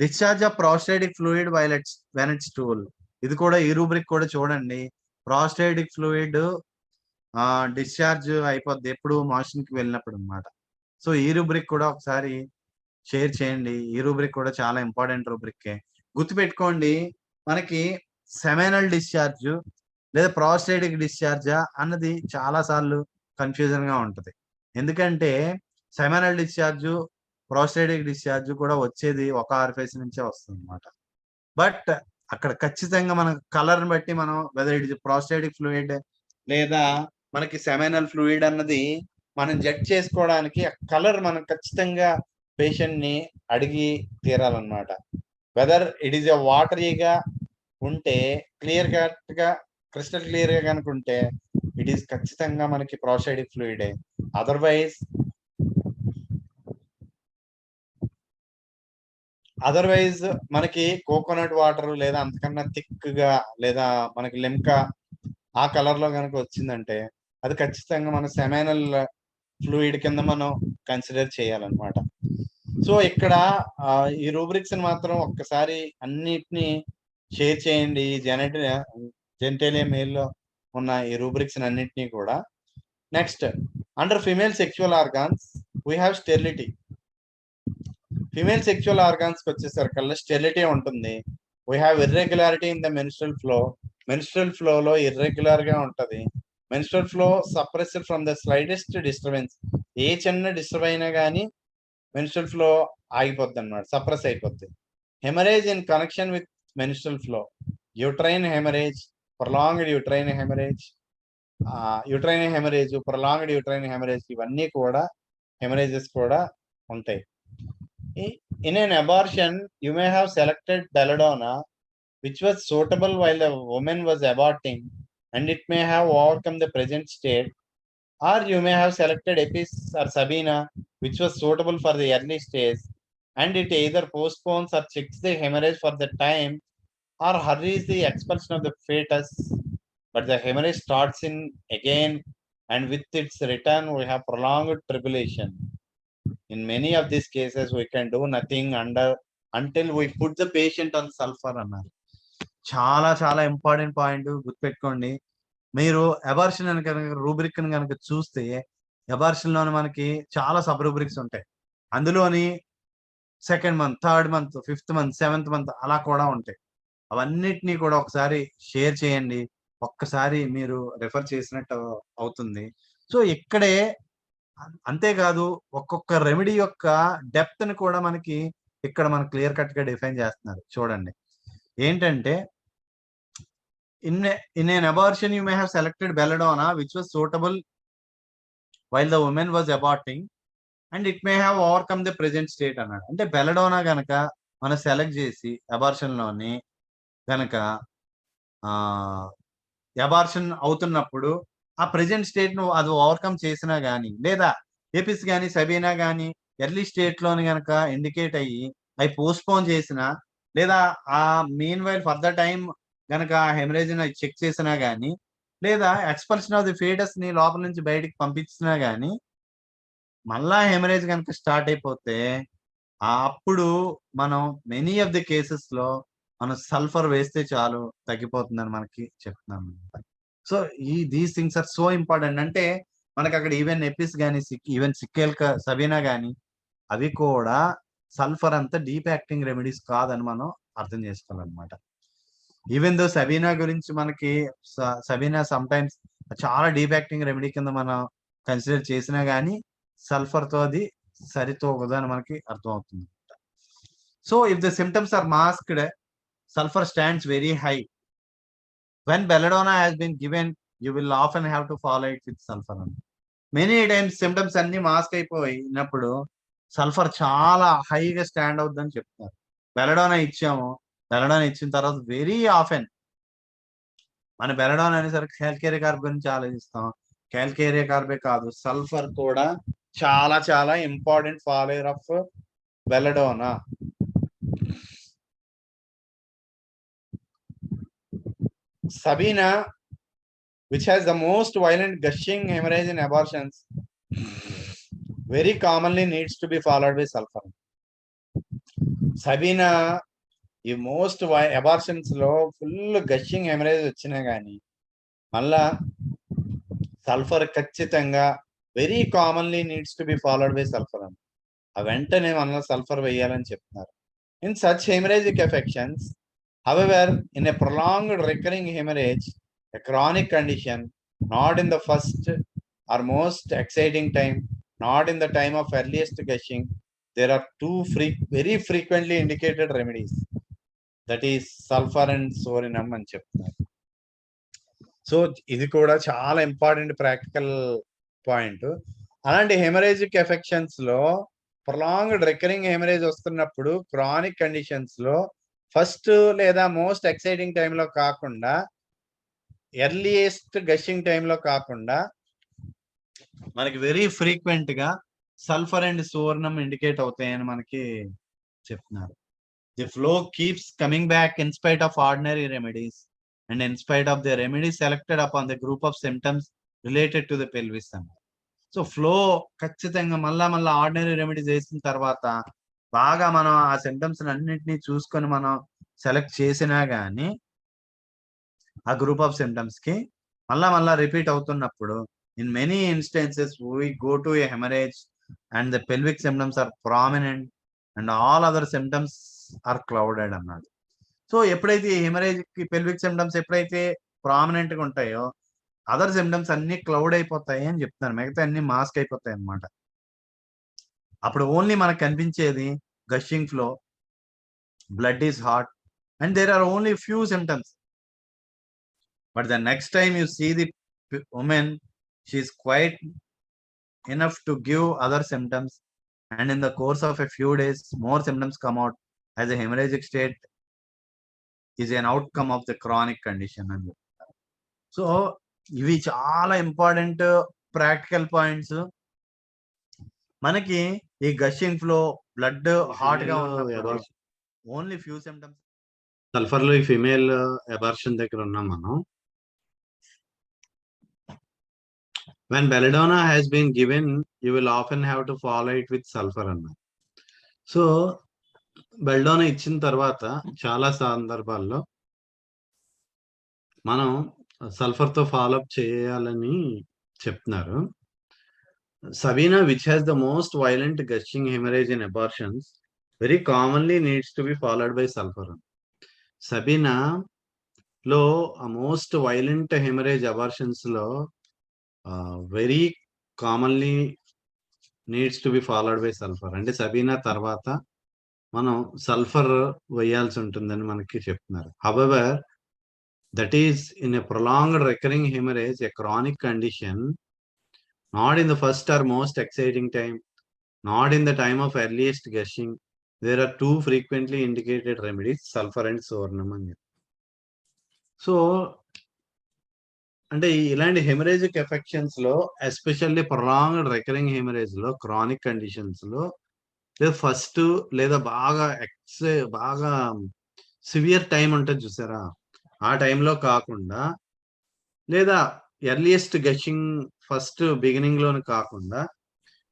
Discharge of prostatic fluid when it's stool. ఇది కూడా ఈ రూబ్రిక్ కూడా చూడండి. ప్రాస్టేటిక్ ఫ్లూయిడ్ డిశ్చార్జ్ అయిపోద్ది ఎప్పుడు మోషన్ కి వెళ్ళినప్పుడు అనమాట. సో ఈ రూబ్రిక్ కూడా ఒకసారి షేర్ చేయండి. ఈ రూబ్రిక్ కూడా చాలా ఇంపార్టెంట్ రూబ్రిక్. గుర్తుపెట్టుకోండి, మనకి సెమినల్ డిశ్చార్జ్ లేదా ప్రాస్టేటిక్ డిశ్చార్జా అన్నది చాలా సార్లు కన్ఫ్యూజన్ గా ఉంటది. ఎందుకంటే సెమినల్ డిశ్చార్జ్, ప్రాస్టేటిక్ డిశ్చార్జ్ కూడా వచ్చేది ఒక ఆర్ఫేస్ నుంచే వస్తుంది అనమాట. బట్ అక్కడ ఖచ్చితంగా మన కలర్ బట్టి మనం whether it is prostatic fluid లేదా మనకి సెమినల్ ఫ్లూయిడ్ అన్నది మనం జడ్జ్ చేసుకోవడానికి ఆ కలర్ మనం ఖచ్చితంగా పేషెంట్ ని అడిగి తీరాలన్నమాట. వెదర్ ఇట్ ఈస్ ఎ వాటరీగా ఉంటే, క్లియర్ కట్ గా క్రిస్టల్ క్లియర్ గా కనుక ఉంటే ఇట్ ఈస్ ఖచ్చితంగా మనకి ప్రాస్టేటిక్ ఫ్లూయిడే. అదర్వైజ్ మనకి కోకోనట్ వాటర్ లేదా అంతకన్నా థిక్ గా లేదా మనకి లిమ్కా ఆ కలర్ లో కనుక వచ్చిందంటే అది ఖచ్చితంగా మన సెమినల్ ఫ్లూయిడ్ కింద మనం కన్సిడర్ చేయాలన్నమాట. సో ఇక్కడ ఈ రూబ్రిక్స్ మాత్రం ఒక్కసారి అన్నిటినీ షేర్ చేయండి. జెనిటేలియా మేల్ లో ఉన్న ఈ రూబ్రిక్స్ అన్నిటినీ కూడా next under female sexual organs we have sterility. Female sexual organs వచ్చేసరికల్లా స్టెరిలిటీ ఉంటుంది. We have irregularity in the menstrual flow. Menstrual ఫ్లోలో ఇర్రెగ్యులర్ గా ఉంటది. Menstrual flow suppressed from the slightest disturbance. ఏ చిన్న డిస్టర్బ్ అయినా కానీ మెన్స్ట్రల్ ఫ్లో ఆగిపోద్ది అనమాట, సప్రెస్ అయిపోద్ది. Haemorrhage in connection with menstrual flow, uterine haemorrhage, prolonged uterine haemorrhage, prolonged uterine haemorrhage, ఇవన్నీ కూడా హెమరేజెస్ కూడా ఉంటాయి. In an abortion, you may have selected belladonna, which was suitable while the woman was aborting, and it may have overcome the present state. Or you may have selected Epis or Sabina, which was suitable for the early stage, and it either postpones or checks the hemorrhage for the time, or hurries the expulsion of the fetus, but the hemorrhage starts in again, and with its return, we have prolonged tribulation. In many of these cases, we can do nothing until we put the patient on sulfur అన్నారు. చాలా చాలా important point గుర్తుపెట్టుకోండి. మీరు abortion అని కనుక rubric అని కనుక చూస్తే అబార్షన్ లోని మనకి చాలా సబ్ రూబ్రిక్స్ ఉంటాయి. అందులోని 2nd month, 3rd month, 5th month, 7th month అలా కూడా ఉంటాయి. అవన్నిటినీ కూడా ఒకసారి షేర్ చేయండి, ఒక్కసారి మీరు రెఫర్ చేసినట్టు అవుతుంది. సో ఇక్కడే అంతేకాదు ఒక్కొక్క రెమెడీ యొక్క డెప్త్ ని కూడా మనకి ఇక్కడ మనకు క్లియర్ కట్ గా డిఫైన్ చేస్తున్నారు. చూడండి ఏంటంటే, in an abortion you may have selected belladonna which was suitable while the woman was aborting, and it may have overcome the present state అన్నాడు. అంటే బెలడోనా గనక మనం సెలెక్ట్ చేసి అబార్షన్ లోని గనక అబార్షన్ అవుతున్నప్పుడు ఆ ప్రెజెంట్ స్టేట్ ను అది ఓవర్కమ్ చేసినా గానీ, లేదా ఏపిస్ గానీ సబీనా గానీ ఎర్లీ స్టేట్ లోని గనక ఇండికేట్ అయ్యి అవి పోస్ట్పోన్ చేసినా, లేదా ఆ మీన్ వైల్ ఫర్దర్ టైం గనక హెమరేజ్ చెక్ చేసినా గానీ, లేదా ఎక్స్పల్షన్ ఆఫ్ ది ఫీటస్ ని లోపల నుంచి బయటికి పంపించినా గానీ మళ్ళా హెమరేజ్ కనుక స్టార్ట్ అయిపోతే అప్పుడు మనం మెనీ ఆఫ్ ది కేసెస్ లో మనం సల్ఫర్ వేస్తే చాలు తగ్గిపోతుందని మనకి చెప్తున్నాం. So these things are so important. అంటే మనకి అక్కడ ఈవెన్ ఎపిస్ కానీ ఈవెన్ సిక్కేల్ సబీనా కానీ అవి కూడా సల్ఫర్ అంత డీప్ యాక్టింగ్ రెమెడీస్ కాదని మనం అర్థం చేసుకోవాలన్నమాట. ఈవెన్ దో సబీనా గురించి మనకి సబీనా సమ్ టైమ్స్ చాలా డీప్ యాక్టింగ్ రెమెడీ కింద మనం కన్సిడర్ చేసినా గానీ సల్ఫర్ తో అది సరితూగదు అని మనకి అర్థం అవుతుంది. So if the symptoms are masked, sulfur stands very high. When belladonna has been given, you will often have to follow it with sulfur. Many times symptoms అన్ని మాస్క్ అయిపోయినప్పుడు సల్ఫర్ చాలా హైగా స్టాండ్ అవుతుందని చెప్తున్నారు. బెలడోనా ఇచ్చాము, belladonna ఇచ్చిన తర్వాత very often మన బెలడోనా అనేసరికి క్యాల్కేరియా కార్బ్ గురించి ఆలోచిస్తాం. క్యాల్కేరియా కార్బే కాదు, సల్ఫర్ కూడా చాలా చాలా important follower of belladonna. Sabina, which has the most violent gushing hemorrhage in abortions, very commonly needs to be followed by sulfur. Sabina, ఈ మోస్ట్ అబార్షన్స్ లో ఫుల్ గషింగ్ హెమరేజ్ వచ్చినా గానీ మళ్ళా సల్ఫర్ ఖచ్చితంగా very commonly needs to be followed by sulphur అని ఆ వెంటనే మళ్ళీ సల్ఫర్ వేయాలని చెప్తున్నారు. In such haemorrhagic affections, however, in a prolonged recurring hemorrhage, a chronic condition, not in the first or most exciting time, not in the time of earliest gushing, there are two very frequently indicated remedies, that is sulfur and sorinum అని చెప్తున్నారు. So ఇది కూడా చాలా important practical point. అలాంటి haemorrhagic affections లో prolonged recurring haemorrhage వస్తున్నప్పుడు chronic conditions లో first లేదా మోస్ట్ ఎక్సైటింగ్ టైంలో కాకుండా, ఎర్లియెస్ట్ గషింగ్ టైంలో కాకుండా మనకి వెరీ ఫ్రీక్వెంట్ గా సల్ఫర్ అండ్ సోర్నం ఇండికేట్ అవుతాయని మనకి చెప్తున్నారు. The flow keeps coming back in spite of ordinary remedies and in spite of the remedies selected upon the group of symptoms related to the pelvis అన్నారు. So flow ఖచ్చితంగా మళ్ళా ordinary remedies వేసిన తర్వాత బాగా మనం ఆ సిమ్టమ్స్ అన్నింటినీ చూసుకొని మనం సెలెక్ట్ చేసినా గానీ ఆ గ్రూప్ ఆఫ్ సిమ్టమ్స్ కి మళ్ళా రిపీట్ అవుతున్నప్పుడు In many instances, we go to a hemorrhage and the pelvic symptoms are prominent and all other symptoms are clouded అన్నాడు. సో ఎప్పుడైతే ఈ హెమరేజ్ కి పెల్విక్ సిమ్టమ్స్ ఎప్పుడైతే ప్రామినెంట్ గా ఉంటాయో అదర్ సిమ్టమ్స్ అన్ని క్లౌడ్ అయిపోతాయి అని చెప్తున్నారు. మిగతా అన్ని మాస్క్ అయిపోతాయి అన్నమాట. అప్పుడు ఓన్లీ మనకు కనిపించేది gushing flow, blood is hot and there are only few symptoms. But the next time you see the women, she is quite enough to give other symptoms, and in the course of a few days more symptoms come out as a hemorrhagic state is an outcome of the chronic condition. And so ఇవి చాలా important practical points. మనకి ఈ gushing flow, blood hot గా ఉన్నప్పుడు only few symptoms. Sulphur లో ఈ female abortion దగ్గర ఉన్నాం మనం. When belladonna has been given, you will often have to follow it with sulfur అన్నారు. సో బెల్డోనా ఇచ్చిన తర్వాత చాలా సందర్భాల్లో మనం సల్ఫర్ తో ఫాలో అప్ చేయాలని చెప్తున్నారు. Sabina, which has the most violent gushing hemorrhage in abortions, very commonly needs to be followed by sulfur. Sabina లో మోస్ట్ వైలెంట్ హెమరేజ్ అబార్షన్స్ లో very commonly needs to be followed by sulphur. అంటే Sabina తర్వాత మనం sulphur వేయాల్సి ఉంటుందని మనకి చెప్తున్నారు. However that is in a prolonged recurring haemorrhage, a chronic condition, not in the first or most exciting time, not in the time of earliest gushing, there are 2 frequently indicated remedies, sulfur and swarnam అని చెప్పి. So అంటే ఇలాంటి haemorrhagic affections లో, especially prolonged recurring haemorrhage లో, chronic conditions లో, లేదా first లేదా బాగా సివియర్ టైం ఉంటుంది చూసారా, ఆ టైంలో కాకుండా, లేదా ఎర్లియస్ట్ గషింగ్ ఫస్ట్ బిగినింగ్ లోని కాకుండా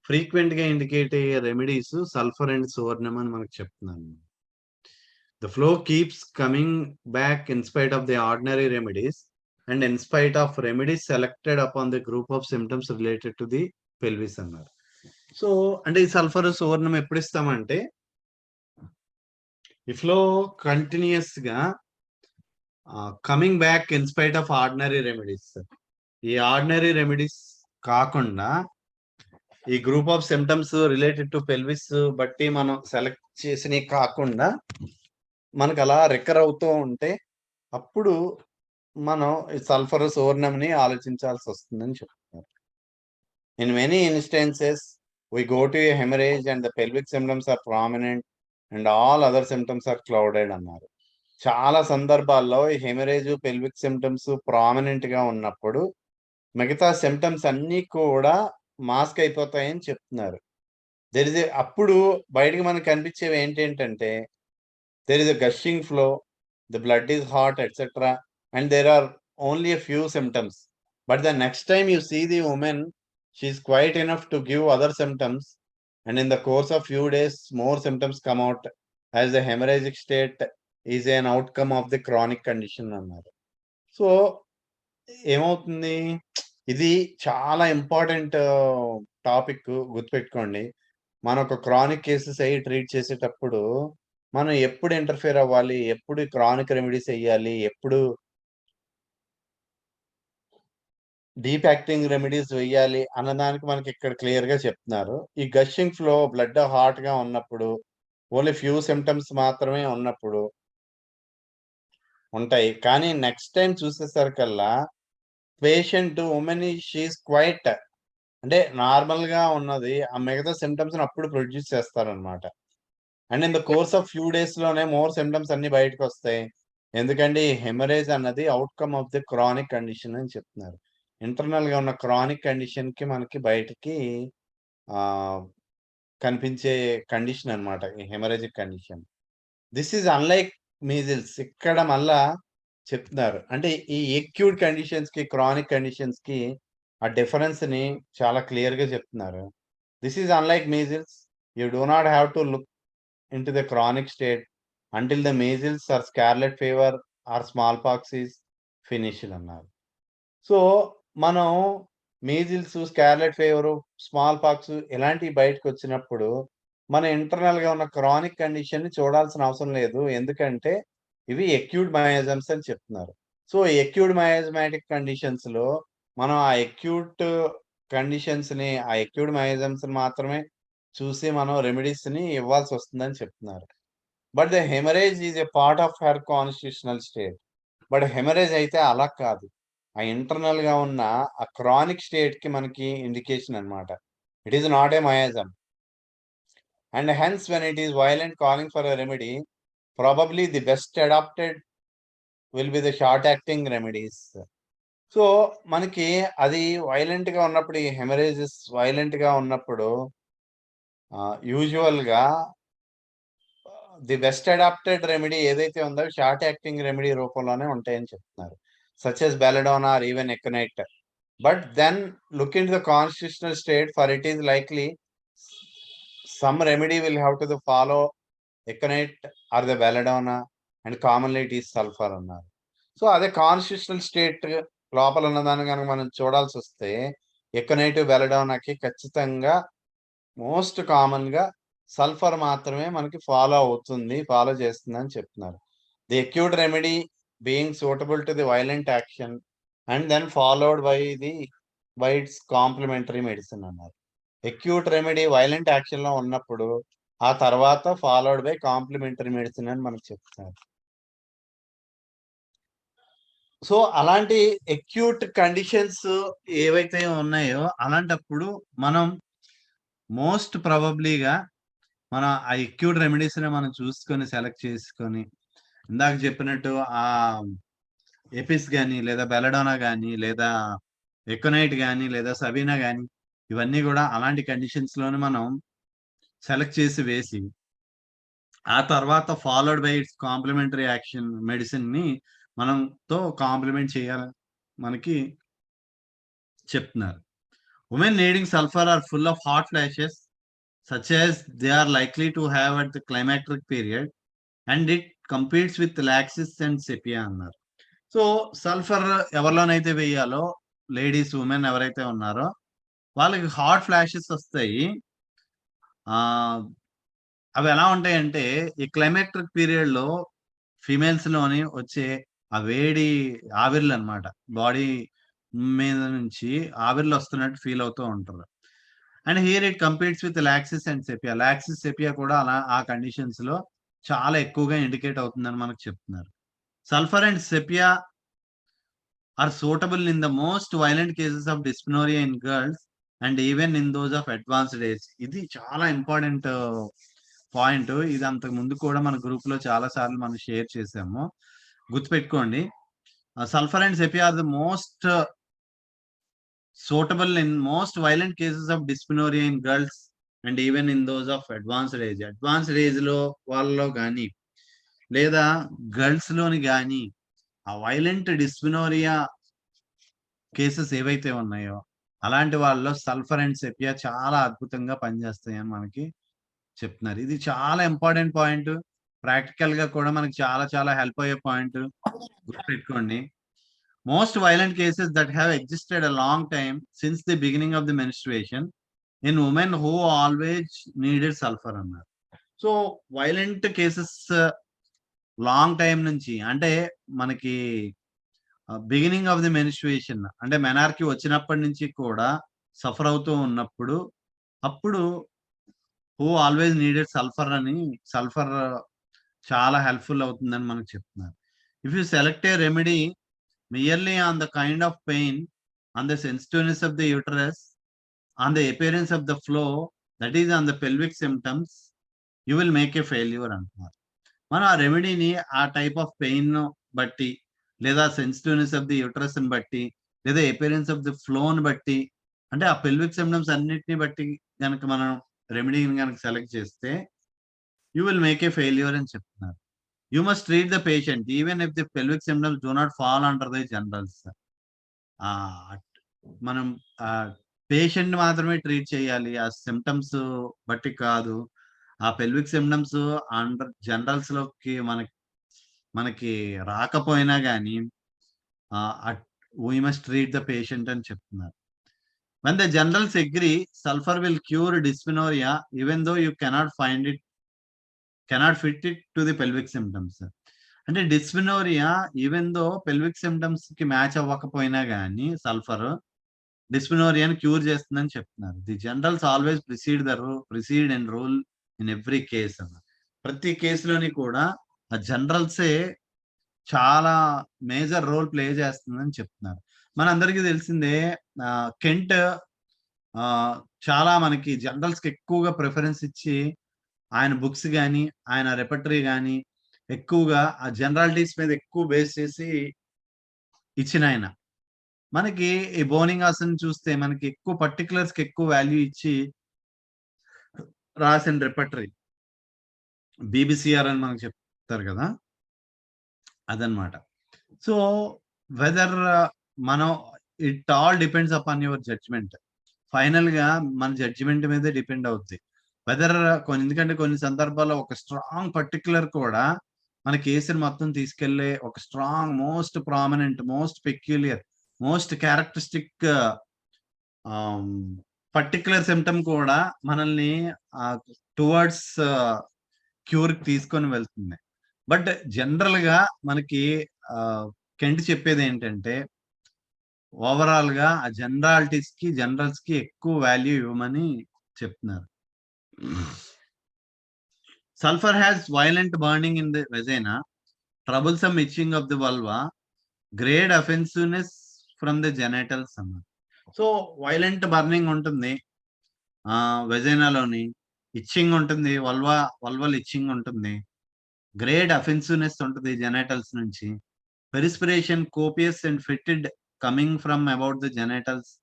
ఫ్రీక్వెంట్ గా ఇండికేట్ అయ్యే రెమెడీస్ సల్ఫర్ అండ్ సువర్ణం అని మనకు చెప్తున్నాను. The flow keeps coming back in spite of the ordinary remedies and in spite of remedies selected upon the group of symptoms related to the pelvis అన్నారు. So అంటే ఈ sulphur సువర్ణం ఎప్పుడు ఇస్తామంటే ఈ flow continuous గా coming back in spite of ordinary remedies. ఈ ordinary remedies కాకుండా ఈ group of symptoms related to pelvis బట్టి మనం సెలెక్ట్ చేసినవి కాకుండా మనకు అలా రికర్ అవుతూ ఉంటే అప్పుడు మనం ఈ సల్ఫర్ సువర్ణంని ఆలోచించాల్సి వస్తుందని చెప్తున్నారు. In many instances we go to a hemorrhage and the pelvic symptoms are prominent and all other symptoms are clouded అన్నారు. చాలా సందర్భాల్లో ఈ హెమరేజ్, పెల్విక్ సిమ్టమ్స్ ప్రామినెంట్ గా ఉన్నప్పుడు మిగతా సిమ్టమ్స్ అన్ని కూడా మాస్క్ అయిపోతాయని చెప్తున్నారు. అప్పుడు బయటకు మనకు కనిపించేవి ఏంటంటే there is a gushing flow, the blood is hot, etc. and there are only a few symptoms. But the next time you see the woman, she is quite enough to give other symptoms, and in the course of few days more symptoms come out as the hemorrhagic state is an outcome of the chronic condition అన్నారు. So ఏమవుతుంది, ఇది చాలా important topic, గుర్తుపెట్టుకోండి. మనం ఒక chronic cases అయ్యి treat చేసేటప్పుడు మనం ఎప్పుడు ఇంటర్ఫియర్ అవ్వాలి, ఎప్పుడు క్రానిక్ రెమెడీస్ వేయాలి, ఎప్పుడు డీప్ యాక్టింగ్ రెమెడీస్ వేయాలి అన్నదానికి మనకి ఇక్కడ క్లియర్ గా చెప్తున్నారు. ఈ గషింగ్ ఫ్లో, బ్లడ్ హాట్ గా ఉన్నప్పుడు, ఓన్లీ ఫ్యూ సిమ్టమ్స్ మాత్రమే ఉన్నప్పుడు ఉంటాయి. కానీ నెక్స్ట్ టైం చూసేసరికల్లా పేషెంట్ ఉమెన్ షీఈస్ క్వైట్, అంటే నార్మల్ గా ఉన్నది, ఆ మిగతా సిమ్టమ్స్ అప్పుడు ప్రొడ్యూస్ చేస్తారనమాట. And in the course of few days లోనే మోర్ సిమ్టమ్స్ అన్ని బయటకు వస్తాయి. ఎందుకంటే హెమరేజ్ అన్నది outcome of the chronic condition అని చెప్తున్నారు. ఇంటర్నల్ గా ఉన్న క్రానిక్ కండిషన్ కి మనకి బయటికి కనిపించే కండిషన్ అన్నమాట ఈ haemorrhagic condition. This is unlike measles. ఇక్కడ మళ్ళా చెప్తున్నారు, అంటే ఈ ఎక్యూట్ కండిషన్స్ కి, క్రానిక్ కండిషన్స్ కి ఆ డిఫరెన్స్ ని చాలా క్లియర్ గా చెప్తున్నారు. This is unlike measles. You do not have to look into the chronic state until the measles or scarlet fever or small pox is finished అన్నారు. So మనం measles, scarlet fever, small pox ఇలాంటివి బయటకు వచ్చినప్పుడు మన internal గా ఉన్న chronic condition ని చూడాల్సిన అవసరం లేదు. ఎందుకంటే ఇవి అక్యూట్ మయాజమ్స్ అని చెప్తున్నారు. సో అక్యూట్ మయాజమాటిక్ కండిషన్స్ లో మనం ఆ అక్యూట్ కండిషన్స్ ని, ఆ అక్యూట్ మయాజమ్స్ మాత్రమే చూసి మనం రెమెడీస్ ని ఇవ్వాల్సి వస్తుందని చెప్తున్నారు. But the haemorrhage is a part of her constitutional state. But haemorrhage అయితే అలా కాదు. ఆ ఇంటర్నల్ గా ఉన్న ఆ క్రానిక్ స్టేట్ కి మనకి ఇండికేషన్ అన్నమాట. It is not a miasm. And hence when it is violent calling for a remedy, probably the best adapted will be the short acting remedies. So మనకి అది వైలెంట్ గా ఉన్నప్పుడు, ఈ హెమరేజెస్ వైలెంట్ గా ఉన్నప్పుడు యూజువల్ గా the best adapted remedy ఏదైతే ఉందో షార్ట్ యాక్టింగ్ రెమెడీ రూపంలోనే ఉంటాయని చెప్తున్నారు. Such as belladonna or even aconite. But then look into the constitutional state for it is likely some remedy will have to follow econite or the belladonna, and commonly it is sulfur అన్నారు. So అదే constitutional state లోపల ఉన్నదాన్ని కనుక మనం చూడాల్సి వస్తే aconite, బెలడోనాకి ఖచ్చితంగా most common గా సల్ఫర్ మాత్రమే మనకి ఫాలో చేస్తుంది అని చెప్తున్నారు. The acute remedy being suitable to the violent action and then followed by its complementary medicine అన్నారు. అక్యూట్ రెమెడీ వైలెంట్ యాక్షన్ లో ఉన్నప్పుడు ఆ తర్వాత ఫాలోడ్ బై కాంప్లిమెంటరీ మెడిసిన్ అని మనకు చెప్తున్నారు. సో అలాంటి అక్యూట్ కండిషన్స్ ఏవైతే ఉన్నాయో అలాంటప్పుడు మనం మోస్ట్ ప్రాబబ్లీగా మన ఆ అక్యూట్ రెమెడీస్ ని మనం చూసుకొని సెలెక్ట్ చేసుకొని, ఇందాక చెప్పినట్టు ఆ ఎపిస్ కానీ, లేదా బెలడోనా కానీ, లేదా ఎకోనైట్ కానీ, లేదా సబీనా కానీ, ఇవన్నీ కూడా అలాంటి కండిషన్స్ లోనే మనం సెలెక్ట్ చేసి వేసి ఆ తర్వాత followed by its complementary action medicine ని మనంతో కాంప్లిమెంట్ చేయాలని మనకి చెప్తున్నారు. Women needing sulphur are full of hot flashes such as they are likely to have at the climacteric period and it competes with laxis and sepia అన్నారు. So sulphur ఎవరిలోనైతే వేయాలో, ladies, women ఎవరైతే ఉన్నారో వాళ్ళకి hot flashes వస్తాయి. అవి ఎలా ఉంటాయంటే ఈ క్లైమాక్టిక్ పీరియడ్ లో ఫీమేల్స్ లోని వచ్చే ఆ వేడి ఆవిర్లు అన్నమాట, బాడీ మీద నుంచి ఆవిర్లు వస్తున్నట్టు ఫీల్ అవుతూ ఉంటారు. And here it competes with lachesis and sepia. Lachesis, sepia కూడా అలా ఆ కండిషన్స్ లో చాలా ఎక్కువగా ఇండికేట్ అవుతుందని మనకు చెప్తున్నారు. Sulphur and sepia are suitable in the most violent cases of dysmenorrhoea in girls and even in those of advanced age. ఇది చాలా ఇంపార్టెంట్ పాయింట్. ఇది అంతకు ముందు కూడా మన గ్రూప్ లో చాలా సార్లు మనం షేర్ చేసాము, గుర్తుపెట్టుకోండి. Sulphur and sepia are the most suitable in most violent cases of dysmenorrhea in girls and even in those of advanced age. Advanced age లో వాళ్ళలో కానీ లేదా గర్ల్స్ లోని కానీ ఆ వైలెంట్ డిస్పినోరియా కేసెస్ ఏవైతే ఉన్నాయో అలాంటి వాళ్ళలో సల్ఫర్ అండ్ సెపియా చాలా అద్భుతంగా పనిచేస్తాయని మనకి చెప్తున్నారు. ఇది చాలా ఇంపార్టెంట్ పాయింట్. ప్రాక్టికల్ గా కూడా మనకి చాలా చాలా హెల్ప్ అయ్యే పాయింట్, గుర్తుపెట్టుకోండి. Most violent cases that have existed a long time since the beginning of the menstruation in women who always needed sulfur అన్నారు. So violent cases long time నుంచి అంటే మనకి బిగినింగ్ ఆఫ్ ది మెన్స్ట్రుయేషన్ అంటే menarche వచ్చినప్పటి నుంచి కూడా suffer అవుతూ ఉన్నప్పుడు అప్పుడు హూ ఆల్వేస్ నీడెడ్ సల్ఫర్ అని, సల్ఫర్ చాలా హెల్ప్ఫుల్ అవుతుందని మనకు చెప్తున్నారు. If you select A remedy merely on the kind of pain, on the sensitiveness of the uterus, on the appearance of the flow, that is on the pelvic symptoms, you will make a failure అంటున్నారు. మనం ఆ రెమెడీని ఆ type of pain బట్టి, లేదా sensitiveness of the uterus ని బట్టి, లేదా appearance of the ఫ్లోని బట్టి, అంటే ఆ పెల్విక్ సిమ్టమ్స్ అన్నిటిని బట్టి కనుక మనం రెమెడీని కనుక సెలెక్ట్ చేస్తే you will make a failure అని చెప్తున్నారు. You must treat the patient even if the pelvic symptoms do not fall under the generals. మనం పేషెంట్ మాత్రమే ట్రీట్ చేయాలి, ఆ సిమ్టమ్స్ బట్టి కాదు. ఆ పెల్విక్ సిమ్టమ్స్ అండర్ జనరల్స్ లోకి మనకి రాకపోయినా కానీ we must treat the patient అని చెప్తున్నారు. when the generals agree sulfur will cure dysmenorrhea even though you cannot fit it to the pelvic symptoms. అంటే dysmenorrhoea even though pelvic symptoms కి match అవ్వకపోయినా గానీ సల్ఫర్ డిస్మినోరియాని క్యూర్ చేస్తుందని చెప్తున్నారు. The generals always precede and rule in every case అన్న. ప్రతి కేసులోని కూడా ఆ జనరల్సే చాలా మేజర్ రోల్ ప్లే చేస్తుందని చెప్తున్నారు. మనందరికీ తెలిసిందే కెంట్ చాలా మనకి జనరల్స్ కి ఎక్కువగా ప్రిఫరెన్స్ ఇచ్చి ఆయన బుక్స్ కానీ ఆయన రెపటరీ కానీ ఎక్కువగా ఆ జనరాలిటీస్ మీద ఎక్కువ బేస్ చేసి ఇచ్చిన ఆయన. మనకి ఈ బోనింగాసన్ చూస్తే మనకి ఎక్కువ పర్టికులర్స్ కి ఎక్కువ వాల్యూ ఇచ్చి రాసిన రెపటరీ బీబీసీఆర్ అని మనకు చెప్తారు కదా, అదనమాట. సో వెదర్ మనం it all depends upon your judgement. Final గా మన జడ్జిమెంట్ మీదే డిపెండ్ అవుద్ది వెదర్ ఎందుకంటే కొన్ని సందర్భాల్లో ఒక స్ట్రాంగ్ పర్టికులర్ కూడా మన కేసుని మొత్తం తీసుకెళ్లే ఒక strong most prominent most peculiar most characteristic particular symptom కూడా మనల్ని టువర్డ్స్ క్యూర్ తీసుకొని వెళ్తుంది. బట్ జనరల్ గా మనకి కెంట్ చెప్పేది ఏంటంటే ఓవరాల్ గా ఆ జనరాలిటీస్ కి జనరల్స్ కి ఎక్కువ వాల్యూ ఇవ్వమని చెప్తున్నారు. Sulfur has violent burning in the vagina, troublesome itching of the vulva, grade offensiveness from the genitals. So violent burning ఉంటుంది వెజైనాలోని, ఇచ్చింగ్ ఉంటుంది, వల్వల్ ఇచ్చింగ్ ఉంటుంది, గ్రేడ్ అఫెన్సివ్నెస్ ఉంటుంది జెనైటల్స్ నుంచి, perspiration copious and fetid coming from about the genitals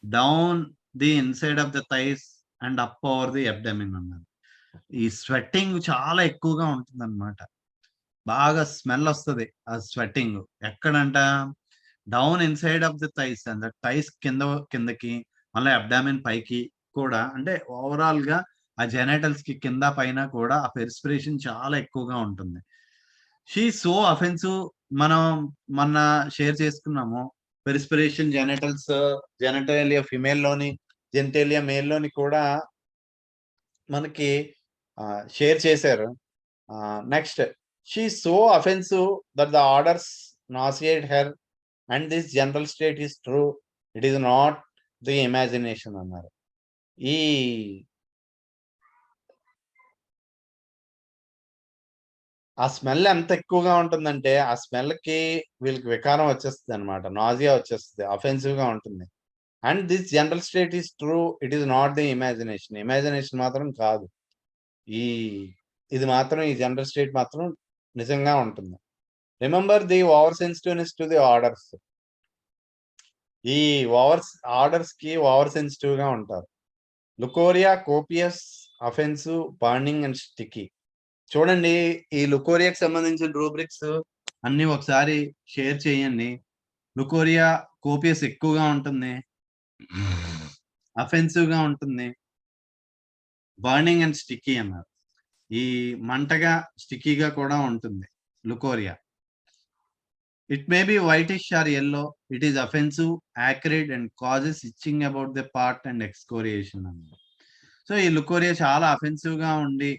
down the inside of the thighs and up over the abdomen అన్నారు. ఈ sweating చాలా ఎక్కువగా ఉంటుంది అనమాట. బాగా స్మెల్ వస్తుంది ఆ స్వెట్టింగ్. ఎక్కడంట down inside of the thighs and thighs కిందకి మళ్ళీ అబ్డామిన్ పైకి కూడా, అంటే ఓవరాల్ గా ఆ జెనైటల్స్ కి కింద పైన కూడా ఆ పెరిస్పిరేషన్ చాలా ఎక్కువగా ఉంటుంది. She so offensive. మనం మొన్న షేర్ చేసుకున్నాము పెరిస్పిరేషన్ జెనైటల్స్, జెనటేలియా ఫిమేల్ లోని జెనిటేలియా మేల్ లోని కూడా మనకి షేర్ చేశారు. Next, she so offensive that the odours nauseate her and this general state is true, it is not the imagination అన్నారు. ఆ స్మెల్ ఎంత ఎక్కువగా ఉంటుందంటే ఆ స్మెల్ కి వీళ్ళకి వికారం వచ్చేస్తుంది అనమాట, నాజియా వచ్చేస్తుంది, అఫెన్సివ్ గా ఉంటుంది. And this general state is true, it is not the imagination. Imagination మాత్రం కాదు, ఇది మాత్రం ఈ జనరల్ స్టేట్ మాత్రం నిజంగా ఉంటుంది. Remember the over sensitiveness to the orders. ఈ ఆర్డర్స్ కి ఓవర్ సెన్సిటివ్ గా ఉంటారు. Leucorrhoea, copious, offensive, burning and sticky. చూడండి, ఈ లుకోరియాకి సంబంధించిన రూబ్రిక్స్ అన్ని ఒకసారి షేర్ చేయండి. లుకోరియా కోపియస్ ఎక్కువగా ఉంటుంది, అఫెన్సివ్ గా ఉంటుంది, బర్నింగ్ అండ్ స్టిక్కీ అన్నారు. ఈ మంటగా స్టిక్కీగా కూడా ఉంటుంది leucorrhoea. It may be whitish or yellow, it is offensive, acrid and causes itching about the part and excoriation అన్నారు. సో ఈ లుకోరియా చాలా అఫెన్సివ్ గా ఉండి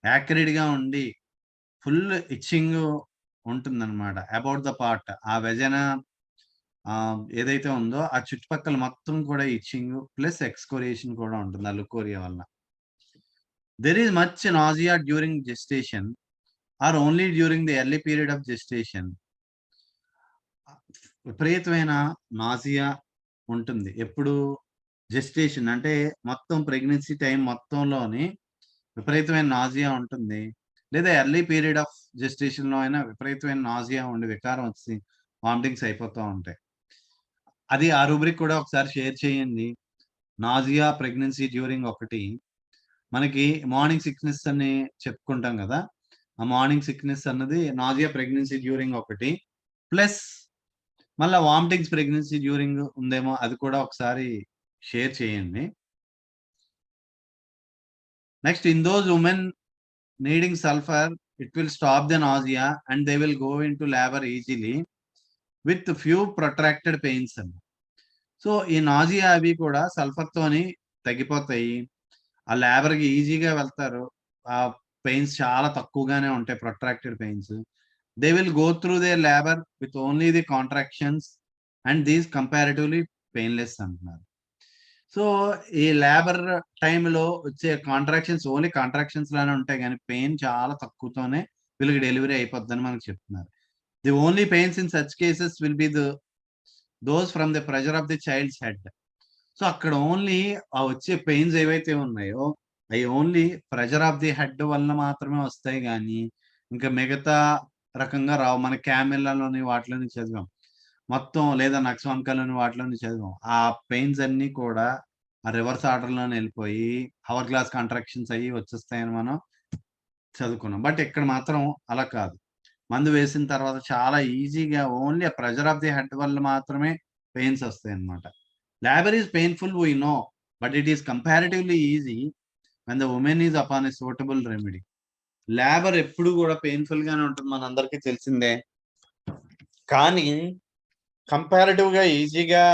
యాక్రిడ్ గా ఉండి ఫుల్ ఇచ్చింగ్ ఉంటుంది అనమాట అబౌట్ ద పార్ట్. ఆ వెజైనా ఏదైతే ఉందో ఆ చుట్టుపక్కల మొత్తం కూడా ఇచ్చింగ్ ప్లస్ ఎక్స్కోరియేషన్ కూడా ఉంటుంది ఆ లుకోరియా వల్ల. There is much nausea during gestation or only during the early period of gestation. విపరీతమైన నాజియా ఉంటుంది ఎప్పుడు జెస్టేషన్ అంటే మొత్తం ప్రెగ్నెన్సీ టైం మొత్తంలోని విపరీతమైన నాజియా ఉంటుంది, లేదా ఎర్లీ పీరియడ్ ఆఫ్ జెస్టేషన్ లో అయినా విపరీతమైన నాజియా ఉండి వికారం వచ్చి వామిటింగ్స్ అయిపోతూ ఉంటాయి. అది ఆ రూబ్రిక్ కూడా ఒకసారి షేర్ చేయండి. నాజియా ప్రెగ్నెన్సీ డ్యూరింగ్ ఒకటి, మనకి మార్నింగ్ సిక్నెస్ అని చెప్పుకుంటాం కదా, ఆ మార్నింగ్ సిక్నెస్ అన్నది నాజియా ప్రెగ్నెన్సీ డ్యూరింగ్ ఒకటి, ప్లస్ మళ్ళీ వామిటింగ్స్ ప్రెగ్నెన్సీ డ్యూరింగ్ ఉందేమో అది కూడా ఒకసారి షేర్ చేయండి. Next, in those women needing sulphur it will stop the nausea and they will go into labour easily with few protracted pains అన్న. So ఈ nausea అవి కూడా సల్ఫర్ తోని తగ్గిపోతాయి. ఆ లేబర్ కి ఈజీగా వెళ్తారు. ఆ పెయిన్స్ చాలా తక్కువగానే ఉంటాయి, protracted pains. They will go through there labour with only the contractions and these comparatively painless అంటున్నారు. సో ఈ లేబర్ టైంలో వచ్చే కాంట్రాక్షన్స్ ఓన్లీ కాంట్రాక్షన్స్ లానే ఉంటాయి కానీ పెయిన్ చాలా తక్కువతోనే వీళ్ళకి డెలివరీ అయిపోద్దని మనకు చెప్తున్నారు. The only pains in such cases will be those from the pressure of the child's head. So అక్కడ ఓన్లీ ఆ వచ్చే పెయిన్స్ ఏవైతే ఉన్నాయో అవి only pressure of the head వల్ల మాత్రమే వస్తాయి కానీ ఇంకా మిగతా రకంగా రావు. మన క్యామెల్లోని వాటిలోని చదివాం మొత్తం, లేదా నక్సవంకలోని వాటిలోని చదివాం. ఆ పెయిన్స్ అన్ని కూడా ఆ రివర్స్ ఆర్డర్ లోనే వెళ్ళిపోయి హవర్ గ్లాస్ కాంట్రాక్షన్స్ అయ్యి వచ్చేస్తాయని మనం చదువుకున్నాం. బట్ ఇక్కడ మాత్రం అలా కాదు. మందు వేసిన తర్వాత చాలా ఈజీగా ఓన్లీ ఆ ప్రెషర్ ఆఫ్ ది హెడ్ వల్ల మాత్రమే పెయిన్స్ వస్తాయి అన్నమాట. Labor is painful, we know, but it is comparatively easy when the woman is upon a suitable remedy. Labour ఎప్పుడు కూడా పెయిన్ఫుల్ గానే ఉంటుంది, మనందరికీ తెలిసిందే. కానీ కంపారిటివ్ గా ఈజీగా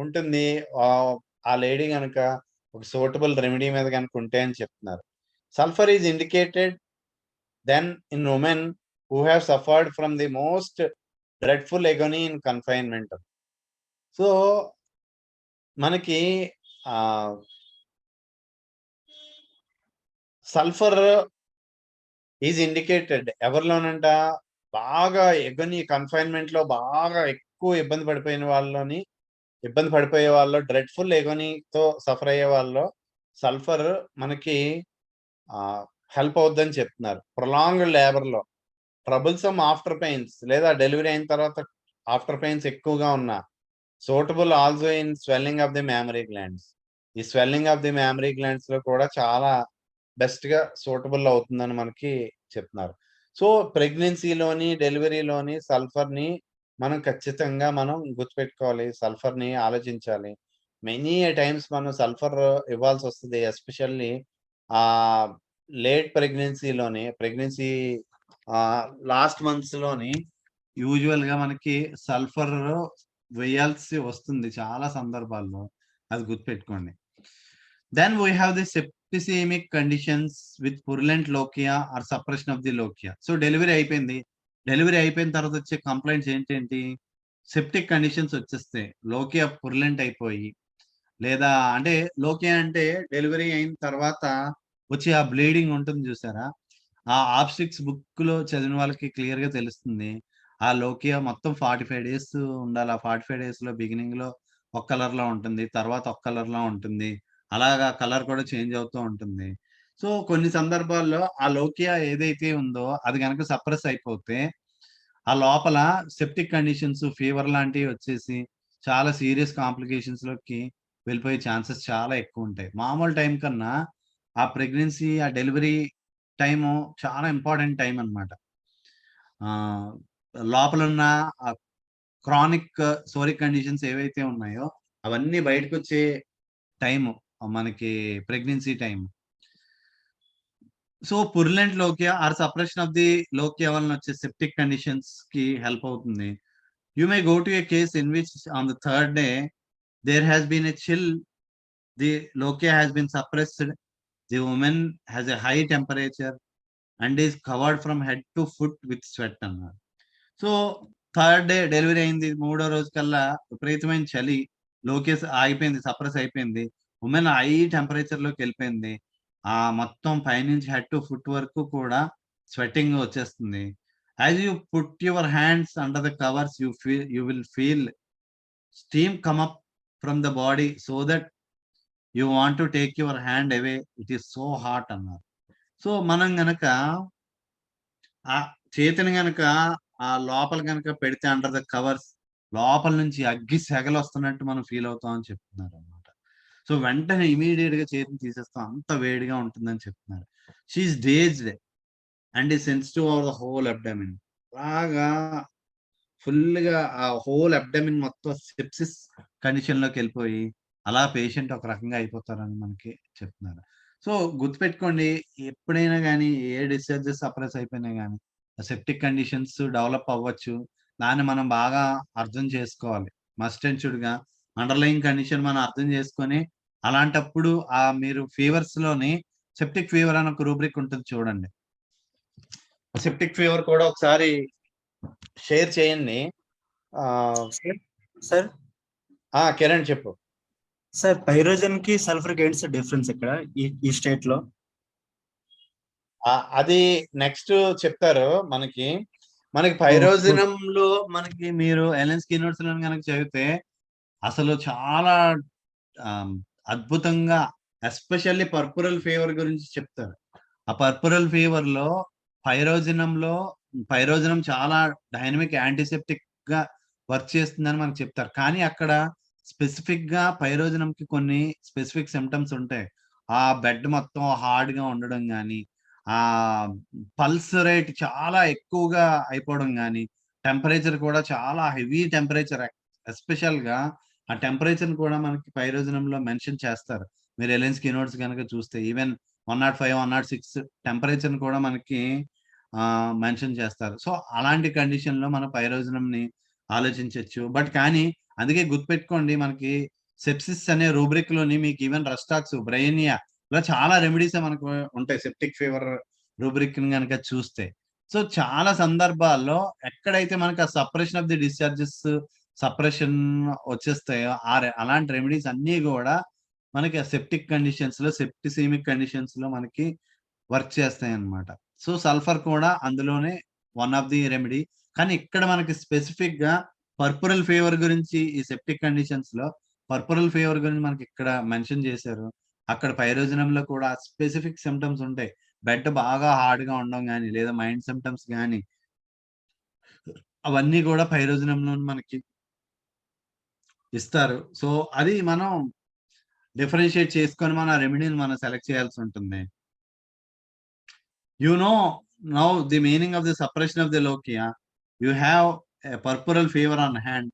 ఉంటుంది ఆ లేడీ కనుక ఒక సూటబుల్ రెమెడీ మీద కనుక ఉంటే అని చెప్తున్నారు. Sulphur is indicated then in women who have suffered from the most dreadful agony in confinement. So మనకి సల్ఫర్ ఈజ్ ఇండికేటెడ్ ఎవరిలోనంట, బాగా ఎగని కన్ఫైన్మెంట్ లో బాగా ఎక్కువ ఇబ్బంది పడిపోయే వాళ్ళు, డ్రెడ్ఫుల్ ఎగనీతో సఫర్ అయ్యే వాళ్ళు సల్ఫర్ మనకి హెల్ప్ అవుద్దని చెప్తున్నారు. ప్రొలాంగ్డ్ లేబర్ లో, ట్రబుల్సమ్ ఆఫ్టర్ పెయిన్స్ లేదా డెలివరీ అయిన తర్వాత ఆఫ్టర్ పెయిన్స్ ఎక్కువగా ఉన్నా, suitable also in swelling of the mammary glands. ఈ swelling of the mammary glands లో కూడా చాలా బెస్ట్ గా సూటబుల్ అవుతుందని మనకి చెప్తున్నారు. సో ప్రెగ్నెన్సీలోని డెలివరీలోని సల్ఫర్ ని మనం ఖచ్చితంగా గుర్తుపెట్టుకోవాలి, సల్ఫర్ ని ఆలోచించాలి. మెనీ టైమ్స్ మనం సల్ఫర్ ఇవ్వాల్సి వస్తుంది, ఎస్పెషల్లీ ఆ లేట్ ప్రెగ్నెన్సీ లాస్ట్ మంత్స్ లోని యూజువల్ గా మనకి సల్ఫర్ వేయాల్సి వస్తుంది చాలా సందర్భాల్లో, అది గుర్తుపెట్టుకోండి. Then we have the septicaemic conditions with purulent lochia or suppression of the lochia. So delivery అయిపోయిన తర్వాత వచ్చే కంప్లైంట్స్ ఏంటేంటి, సెప్టిక్ కండిషన్స్ వచ్చేస్తాయి, లోకియా పుర్లెంట్ అయిపోయి, లేదా అంటే లోకియా అంటే డెలివరీ అయిన తర్వాత వచ్చి ఆ బ్లీడింగ్ ఉంటుంది చూసారా, ఆ ఆబ్స్టిక్స్ బుక్ లో చదివిన వాళ్ళకి క్లియర్ గా తెలుస్తుంది. ఆ లోకియా మొత్తం 45 days ఉండాలి. ఆ 45 days లో బిగినింగ్ లో ఒక కలర్ లో ఉంటుంది, తర్వాత ఒక కలర్ లో ఉంటుంది, అలాగా కలర్ కూడా చేంజ్ అవుతూ ఉంటుంది. సో కొన్ని సందర్భాల్లో ఆ లోకియా ఏదైతే ఉందో అది కనుక సప్రెస్ అయిపోతే ఆ లోపల సెప్టిక్ కండిషన్స్, ఫీవర్ లాంటివి వచ్చేసి చాలా సీరియస్ కాంప్లికేషన్స్ లోకి వెళ్ళిపోయే ఛాన్సెస్ చాలా ఎక్కువ ఉంటాయి. మామూలు టైం కన్నా ఆ ప్రెగ్నెన్సీ, ఆ డెలివరీ టైము చాలా ఇంపార్టెంట్ టైం అన్నమాట. లోపలున్న ఆ క్రానిక్ సోరిక్ కండిషన్స్ ఏవైతే ఉన్నాయో అవన్నీ బయటకొచ్చే టైము మనకి pregnancy time. So purulent lochia or suppression of the lochia వలన వచ్చే సెప్టిక్ కండిషన్స్ కి హెల్ప్ అవుతుంది. You may go to a case in which on the third day there has been a chill, the lochia has been suppressed, the woman has a high temperature and is covered from head to foot with sweat అన్నారు. So third day delivery అయింది, 3వ రోజు కల్లా విపరీతమైన చలి, లోకేస్ ఆగిపోయింది, suppress అయిపోయింది, women high temperature లోకి వెళ్ళిపోయింది, ఆ మొత్తం పైనుంచి హెడ్ టు ఫుట్ వరకు కూడా స్వెట్టింగ్ వచ్చేస్తుంది. As you put your hands under the covers you will feel steam come up from the body so that you want to take your hand away, it is so hot అన్నారు. So మనం గనక ఆ చేతిని గనక ఆ లోపల గనక పెడితే అండర్ ద కవర్స్ లోపల నుంచి అగ్గి సెగలు వస్తున్నట్టు మనం ఫీల్ అవుతాం అని చెప్తున్నారు అనమాట. సో వెంటనే ఇమీడియట్ గా చేతిని తీసేస్తాం, అంత వేడిగా ఉంటుందని చెప్తున్నారు. షీఈస్ డేజ్డ్ అండ్ ఈ sensitive of the whole abdomen. బాగా ఫుల్ గా ఆ హోల్ అబ్డమిన్ మొత్తం సెప్సిస్ కండిషన్ లోకి వెళ్ళిపోయి అలా పేషెంట్ ఒక రకంగా అయిపోతారని మనకి చెప్తున్నారు. సో గుర్తుపెట్టుకోండి, ఎప్పుడైనా కానీ ఏ డిశ్చార్జెస్ సప్రెస్ అయిపోయినా కానీ సెప్టిక్ కండిషన్స్ డెవలప్ అవ్వచ్చు, దాన్ని మనం బాగా అర్థం చేసుకోవాలి. మస్ట్ అండ్ షుడ్ గా అండర్లైన్ కండిషన్ మనం అర్థం చేసుకొని అలాంటప్పుడు మీరు ఫీవర్స్ లోని సెప్టిక్ ఫీవర్ అని ఒక రూబ్రిక్ ఉంటుంది చూడండి. సెప్టిక్ ఫీవర్ కూడా ఒకసారి షేర్ చేయండి. సార్ కిరణ్ చెప్పు. సార్ పైరోజన్ కి సల్ఫర్ కి ఏంటి సార్ డిఫరెన్స్ ఇక్కడ ఈ స్టేట్ లో? అది నెక్స్ట్ చెప్తారు మనకి. పైరోజినంలో మనకి మీరు ఎలెన్ స్కిన్నర్స్ లో కనుక చదివితే అసలు చాలా అద్భుతంగా ఎస్పెషల్లీ పర్పురల్ ఫీవర్ గురించి చెప్తారు. ఆ పర్పురల్ ఫీవర్ లో పైరోజనం చాలా డైనమిక్ యాంటీసెప్టిక్ గా వర్క్ చేస్తుందని మనకు చెప్తారు. కానీ అక్కడ స్పెసిఫిక్ గా పైరోజనం కి కొన్ని స్పెసిఫిక్ సిమ్టమ్స్ ఉంటాయి. ఆ బెడ్ మొత్తం హార్డ్ గా ఉండడం గానీ, ఆ పల్స్ రేట్ చాలా ఎక్కువగా అయిపోవడం గానీ, టెంపరేచర్ కూడా చాలా హెవీ టెంపరేచర్, ఎస్పెషల్ గా ఆ టెంపరేచర్ కూడా మనకి పైరోజనంలో మెన్షన్ చేస్తారు. మీరు ఎలెన్స్కీ నోట్స్ కనుక చూస్తే ఈవెన్ 105, 106 టెంపరేచర్ కూడా మనకి మెన్షన్ చేస్తారు. సో అలాంటి కండిషన్ లో మన పైరోజనంని ఆలోచించవచ్చు. బట్ కానీ అందుకే గుర్తుపెట్టుకోండి, మనకి సెప్సిస్ అనే రూబ్రిక్ లోని మీకు ఈవెన్ రస్టాక్స్, బ్రైనియా ఇలా చాలా రెమెడీస్ మనకు ఉంటాయి సెప్టిక్ ఫీవర్ రూబ్రిక్ కనుక చూస్తే. సో చాలా సందర్భాల్లో ఎక్కడైతే మనకి ఆ suppression of the discharges suppression వచ్చేస్తాయో అలాంటి రెమెడీస్ అన్ని కూడా మనకి సెప్టిక్ కండిషన్స్ లో, సెప్టిసీమిక్ కండిషన్స్ లో మనకి వర్క్ చేస్తాయి అన్నమాట. సో సల్ఫర్ కూడా అందులోనే వన్ ఆఫ్ ది రెమెడీ. కానీ ఇక్కడ మనకి స్పెసిఫిక్ గా పర్పురల్ ఫీవర్ గురించి ఈ సెప్టిక్ కండిషన్స్ లో పర్పురల్ ఫీవర్ గురించి మనకి ఇక్కడ మెన్షన్ చేశారు. అక్కడ పైరోజనంలో కూడా స్పెసిఫిక్ సిమ్టమ్స్ ఉంటాయి. బెడ్ బాగా హార్డ్ గా ఉండడం కానీ, లేదా మైండ్ సిమ్టమ్స్ కానీ, అవన్నీ కూడా పైరోజనంలో మనకి ఇస్తారు. సో అది మనం డిఫరెన్షియేట్ చేసుకొని మన రెమెడీని మనం సెలెక్ట్ చేయాల్సి ఉంటుంది. You know now the meaning of the suppression of the lochia. You have a purpural fever on hand.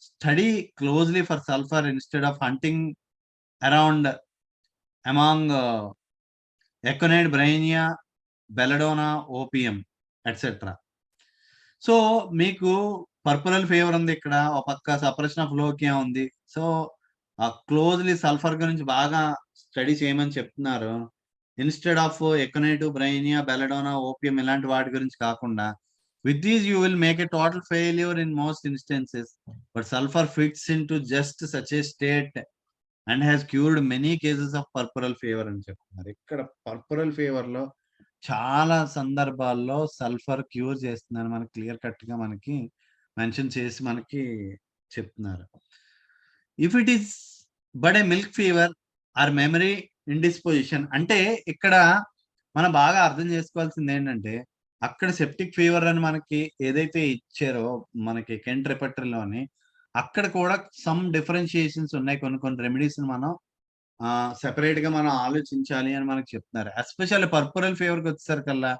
Study closely for sulfur instead of hunting around among Aconite, Brainia, Belladonna, opium, etc. So మీకు పర్పురల్ fever ఉంది, ఇక్కడ ఒక పక్క separation of లోకియా ఉంది. So closely sulphur గురించి బాగా study చేయమని చెప్తున్నారు. Instead of aconite, bryonia, belladonna, opium ఇలాంటి వాటి గురించి కాకుండా, with these you will make a total failure in most instances. But sulphur fits in to just such a state and has cured many cases of puerperal fever అని చెప్తున్నారు. ఇక్కడ పర్పురల్ fever లో చాలా సందర్భాల్లో సల్ఫర్ క్యూర్ చేస్తుందని మనకి clear cut గా మనకి మెన్షన్ చేసి మనకి చెప్తున్నారు. If it is but a milk fever or mammary indisposition, అంటే ఇక్కడ మనం బాగా అర్థం చేసుకోవాల్సింది ఏంటంటే, అక్కడ సెప్టిక్ ఫీవర్ అని మనకి ఏదైతే ఇచ్చారో మనకి కెంట్ రిపర్టరీలోని, అక్కడ కూడా సమ్ డిఫరెన్షియేషన్స్ ఉన్నాయి. కొన్ని రెమెడీస్ మనం సెపరేట్ గా మనం ఆలోచించాలి అని మనకి చెప్తున్నారు. ఎస్పెషల్లీ పర్పురల్ ఫీవర్ కి వచ్చేసరికల్లా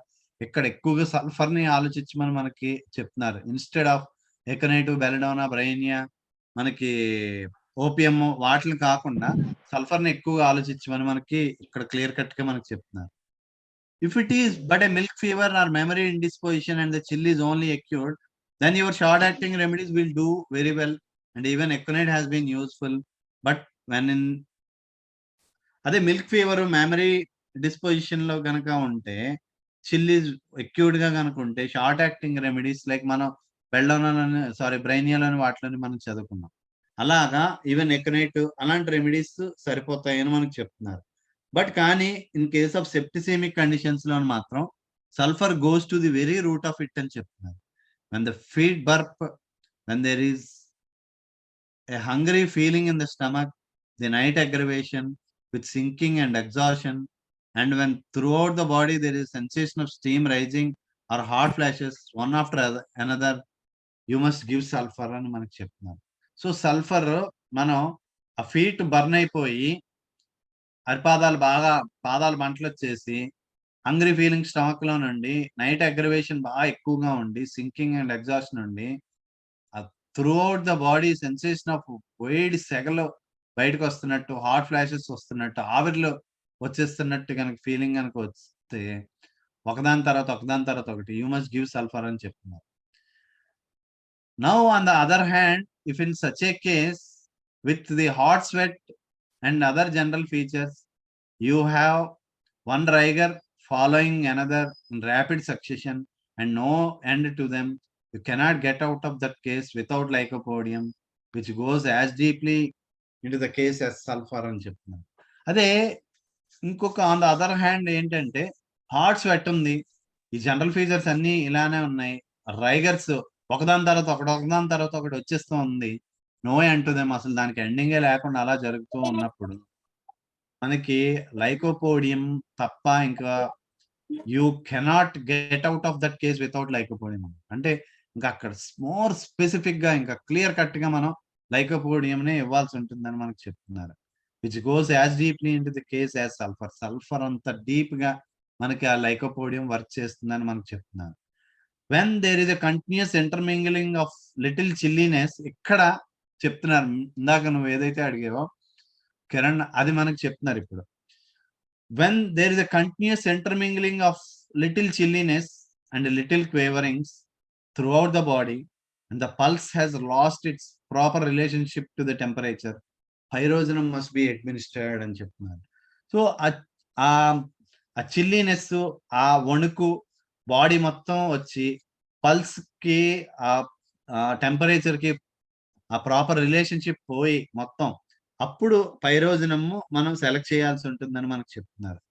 ఇక్కడ ఎక్కువగా సల్ఫర్ ని ఆలోచించమని మనకి చెప్తున్నారు. ఇన్స్టెడ్ ఆఫ్ ఎకనైట్, బెలడోనా, బ్రైనియా, మనకి ఓపియం వాటిని కాకుండా సల్ఫర్ ని ఎక్కువగా ఆలోచించమని మనకి ఇక్కడ క్లియర్ కట్ గా మనకి చెప్తున్నారు. If it is but a milk fever or mammary indisposition and the chill is only acute, then your short acting remedies will do very well, and even Aconite has been useful. But when in అదే milk fever memory disposition లో గనక ఉంటే, chillies acute గా కనుక ఉంటే, short acting remedies like మనం బ్రైనియాలోని వాటిలోని మనం చదువుకున్నాం. అలాగా ఈవెన్ ఎకనైట్ అలాంటి రెమెడీస్ సరిపోతాయని మనకు చెప్తున్నారు. బట్ కానీ ఇన్ కేస్ ఆఫ్ సెప్టిసెమిక్ కండిషన్స్ లో మాత్రం sulphur goes to the very root of it అని చెప్తున్నారు. When the feet burp, when there is a hungry feeling in the stomach, the night aggravation with sinking and exhaustion, and when throughout the body there is sensation of steam rising or hot flashes one after another, you must give sulfur అని మనకు చెప్తున్నారు. So sulphur మనం ఆ feet burn అయిపోయి పాదాలు మంటలు వచ్చేసి, hungry feeling stomach లో నుండి, నైట్ అగ్రవేషన్ బాగా ఎక్కువగా ఉండి, సింకింగ్ అండ్ ఎగ్జాస్షన్ ఉండి, through out the body sensation of వేడి సెగలు బయటకు వస్తున్నట్టు, హాట్ ఫ్లాషెస్ వస్తున్నట్టు, ఆవిరిలో వచ్చేస్తున్నట్టు కనుక ఫీలింగ్ కనుక వస్తే, ఒకదాని తర్వాత ఒకటి యూ మస్ట్ గివ్ సల్ఫర్ అని చెప్తున్నారు. Now on the other hand, if in such a case with the hot sweat and other general features, you have one rigor following another in rapid succession and no end to them. You cannot get out of that case without lycopodium, which goes as deeply into the case as sulfur అని చెప్తున్నారు. అదే ఇంకొక on the other hand ఏంటంటే heart sweat ఉంది, ఈ general features అన్ని ఇలానే ఉన్నాయి, రైగర్స్ ఒకదాని తర్వాత ఒకటి వచ్చేస్తూ ఉంది, నో అంటుదేమో అసలు దానికి ఎండింగే లేకుండా అలా జరుగుతూ ఉన్నప్పుడు మనకి లైకోపోడియం తప్ప ఇంకా you cannot get out of that case without lycopodium. అంటే ఇంకా అక్కడ మోర్ స్పెసిఫిక్ గా ఇంకా క్లియర్ కట్ గా మనం లైకోపోడియం నే ఇవ్వాల్సి ఉంటుందని మనకు చెప్తున్నారు. Which goes as deeply into the case as sulphur. Sulphur అంత డీప్ గా మనకి ఆ లైకోపోడియం వర్క్ చేస్తుందని మనకు చెప్తున్నారు. When there is a continuous intermingling of little chilliness, ఇక్కడ చెప్తున్నారు ఇందాక నువ్వు ఏదైతే అడిగావో కిరణ్ అది మనకు చెప్తున్నారు ఇప్పుడు. When there is a continuous intermingling of little chilliness and little quiverings throughout the body and the pulse has lost its proper relationship to the temperature, pyrogenum must be administered అని చెప్తున్నారు. సో ఆ చిల్లీనెస్, ఆ వణుకు body మొత్తం వచ్చి pulse కి ఆ temperature కి ఆ ప్రాపర్ రిలేషన్షిప్ పోయి మొత్తం అప్పుడు పైరోజనమ్ మనం సెలెక్ట్ చేయాల్సి ఉంటుందని మనకు చెప్తున్నారు.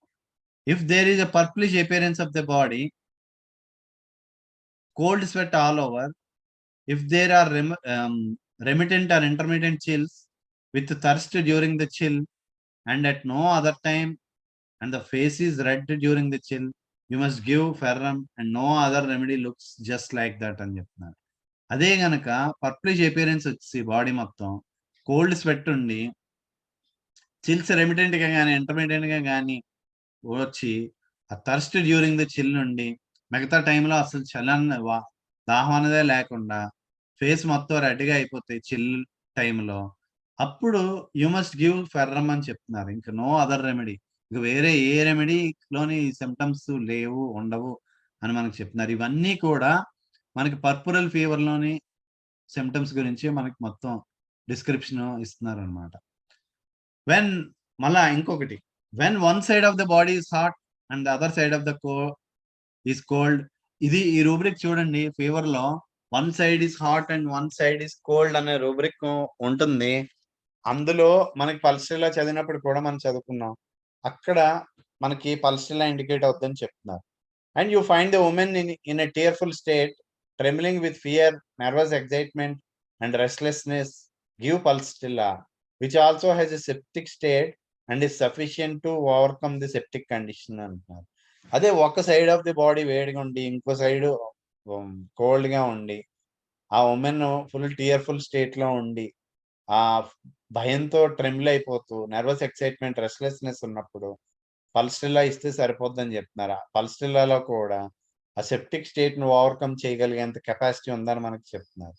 If there is a purplish appearance of the body, cold sweat all over, if there are remittent or intermittent chills with thirst during the chill and at no other time, and the face is red during the chill, you must give ferrum and no other remedy looks just like that అని చెప్తున్నారు. అదే గనక purplish appearance వచ్చి body మొత్తం cold sweat ఉండి chills remittance గా కానీ intermediate గా కానీ వచ్చి ఆ థర్స్ట్ డ్యూరింగ్ ద చిల్ నుండి మిగతా టైంలో అసలు దాహం అనేదే లేకుండా ఫేస్ మొత్తం రెడ్గా అయిపోతాయి చిల్ టైంలో, అప్పుడు యూ మస్ట్ గివ్ ఫెర్రమ్ అని చెప్తున్నారు. ఇంకా నో అదర్ రెమెడీ, ఇంక వేరే ఏ రెమెడీలోని సిమ్టమ్స్ లేవు ఉండవు అని మనకు చెప్తున్నారు. ఇవన్నీ కూడా మనకి పర్పురల్ ఫీవర్ లోని సిమ్టమ్స్ గురించి మనకి మొత్తం డిస్క్రిప్షన్ ఇస్తున్నారు అనమాట. వెన్ మళ్ళా ఇంకొకటి, when one side of the body is hot and the other side of the is cold. ఇది ఈ రూబ్రిక్ చూడండి, ఫీవర్ లో one side is hot and one side is cold అనే రూబ్రిక్ ఉంటుంది. అందులో మనకి పల్స్టిలా చదివినప్పుడు కూడా మనం చదువుకున్నాం, అక్కడ మనకి పల్స్టిలా ఇండికేట్ అవుతుందని చెప్తున్నారు. And you find the woman in a tearful state, trembling with fear, nervous excitement and restlessness, give pulsatilla which also has a septic state and is sufficient to overcome the septic condition అంటున్నారు. అదే ఒక side of the body వేడిగా ఉండి ఇంకో side cold గా ఉండి ఆ women full టీయర్ఫుల్ state లో ఉండి ఆ భయంతో ట్రెమ్ల్ అయిపోతూ నర్వస్ ఎక్సైట్మెంట్ రెస్ట్లెస్నెస్ ఉన్నప్పుడు పల్స్టిల్లా ఇస్తే సరిపోద్దని చెప్తున్నారు. ఆ పల్స్టిల్లాలో కూడా ఆ సెప్టిక్ స్టేట్ ను ఓవర్కమ్ చేయగలిగేంత కెపాసిటీ ఉందని మనకి చెప్తున్నారు.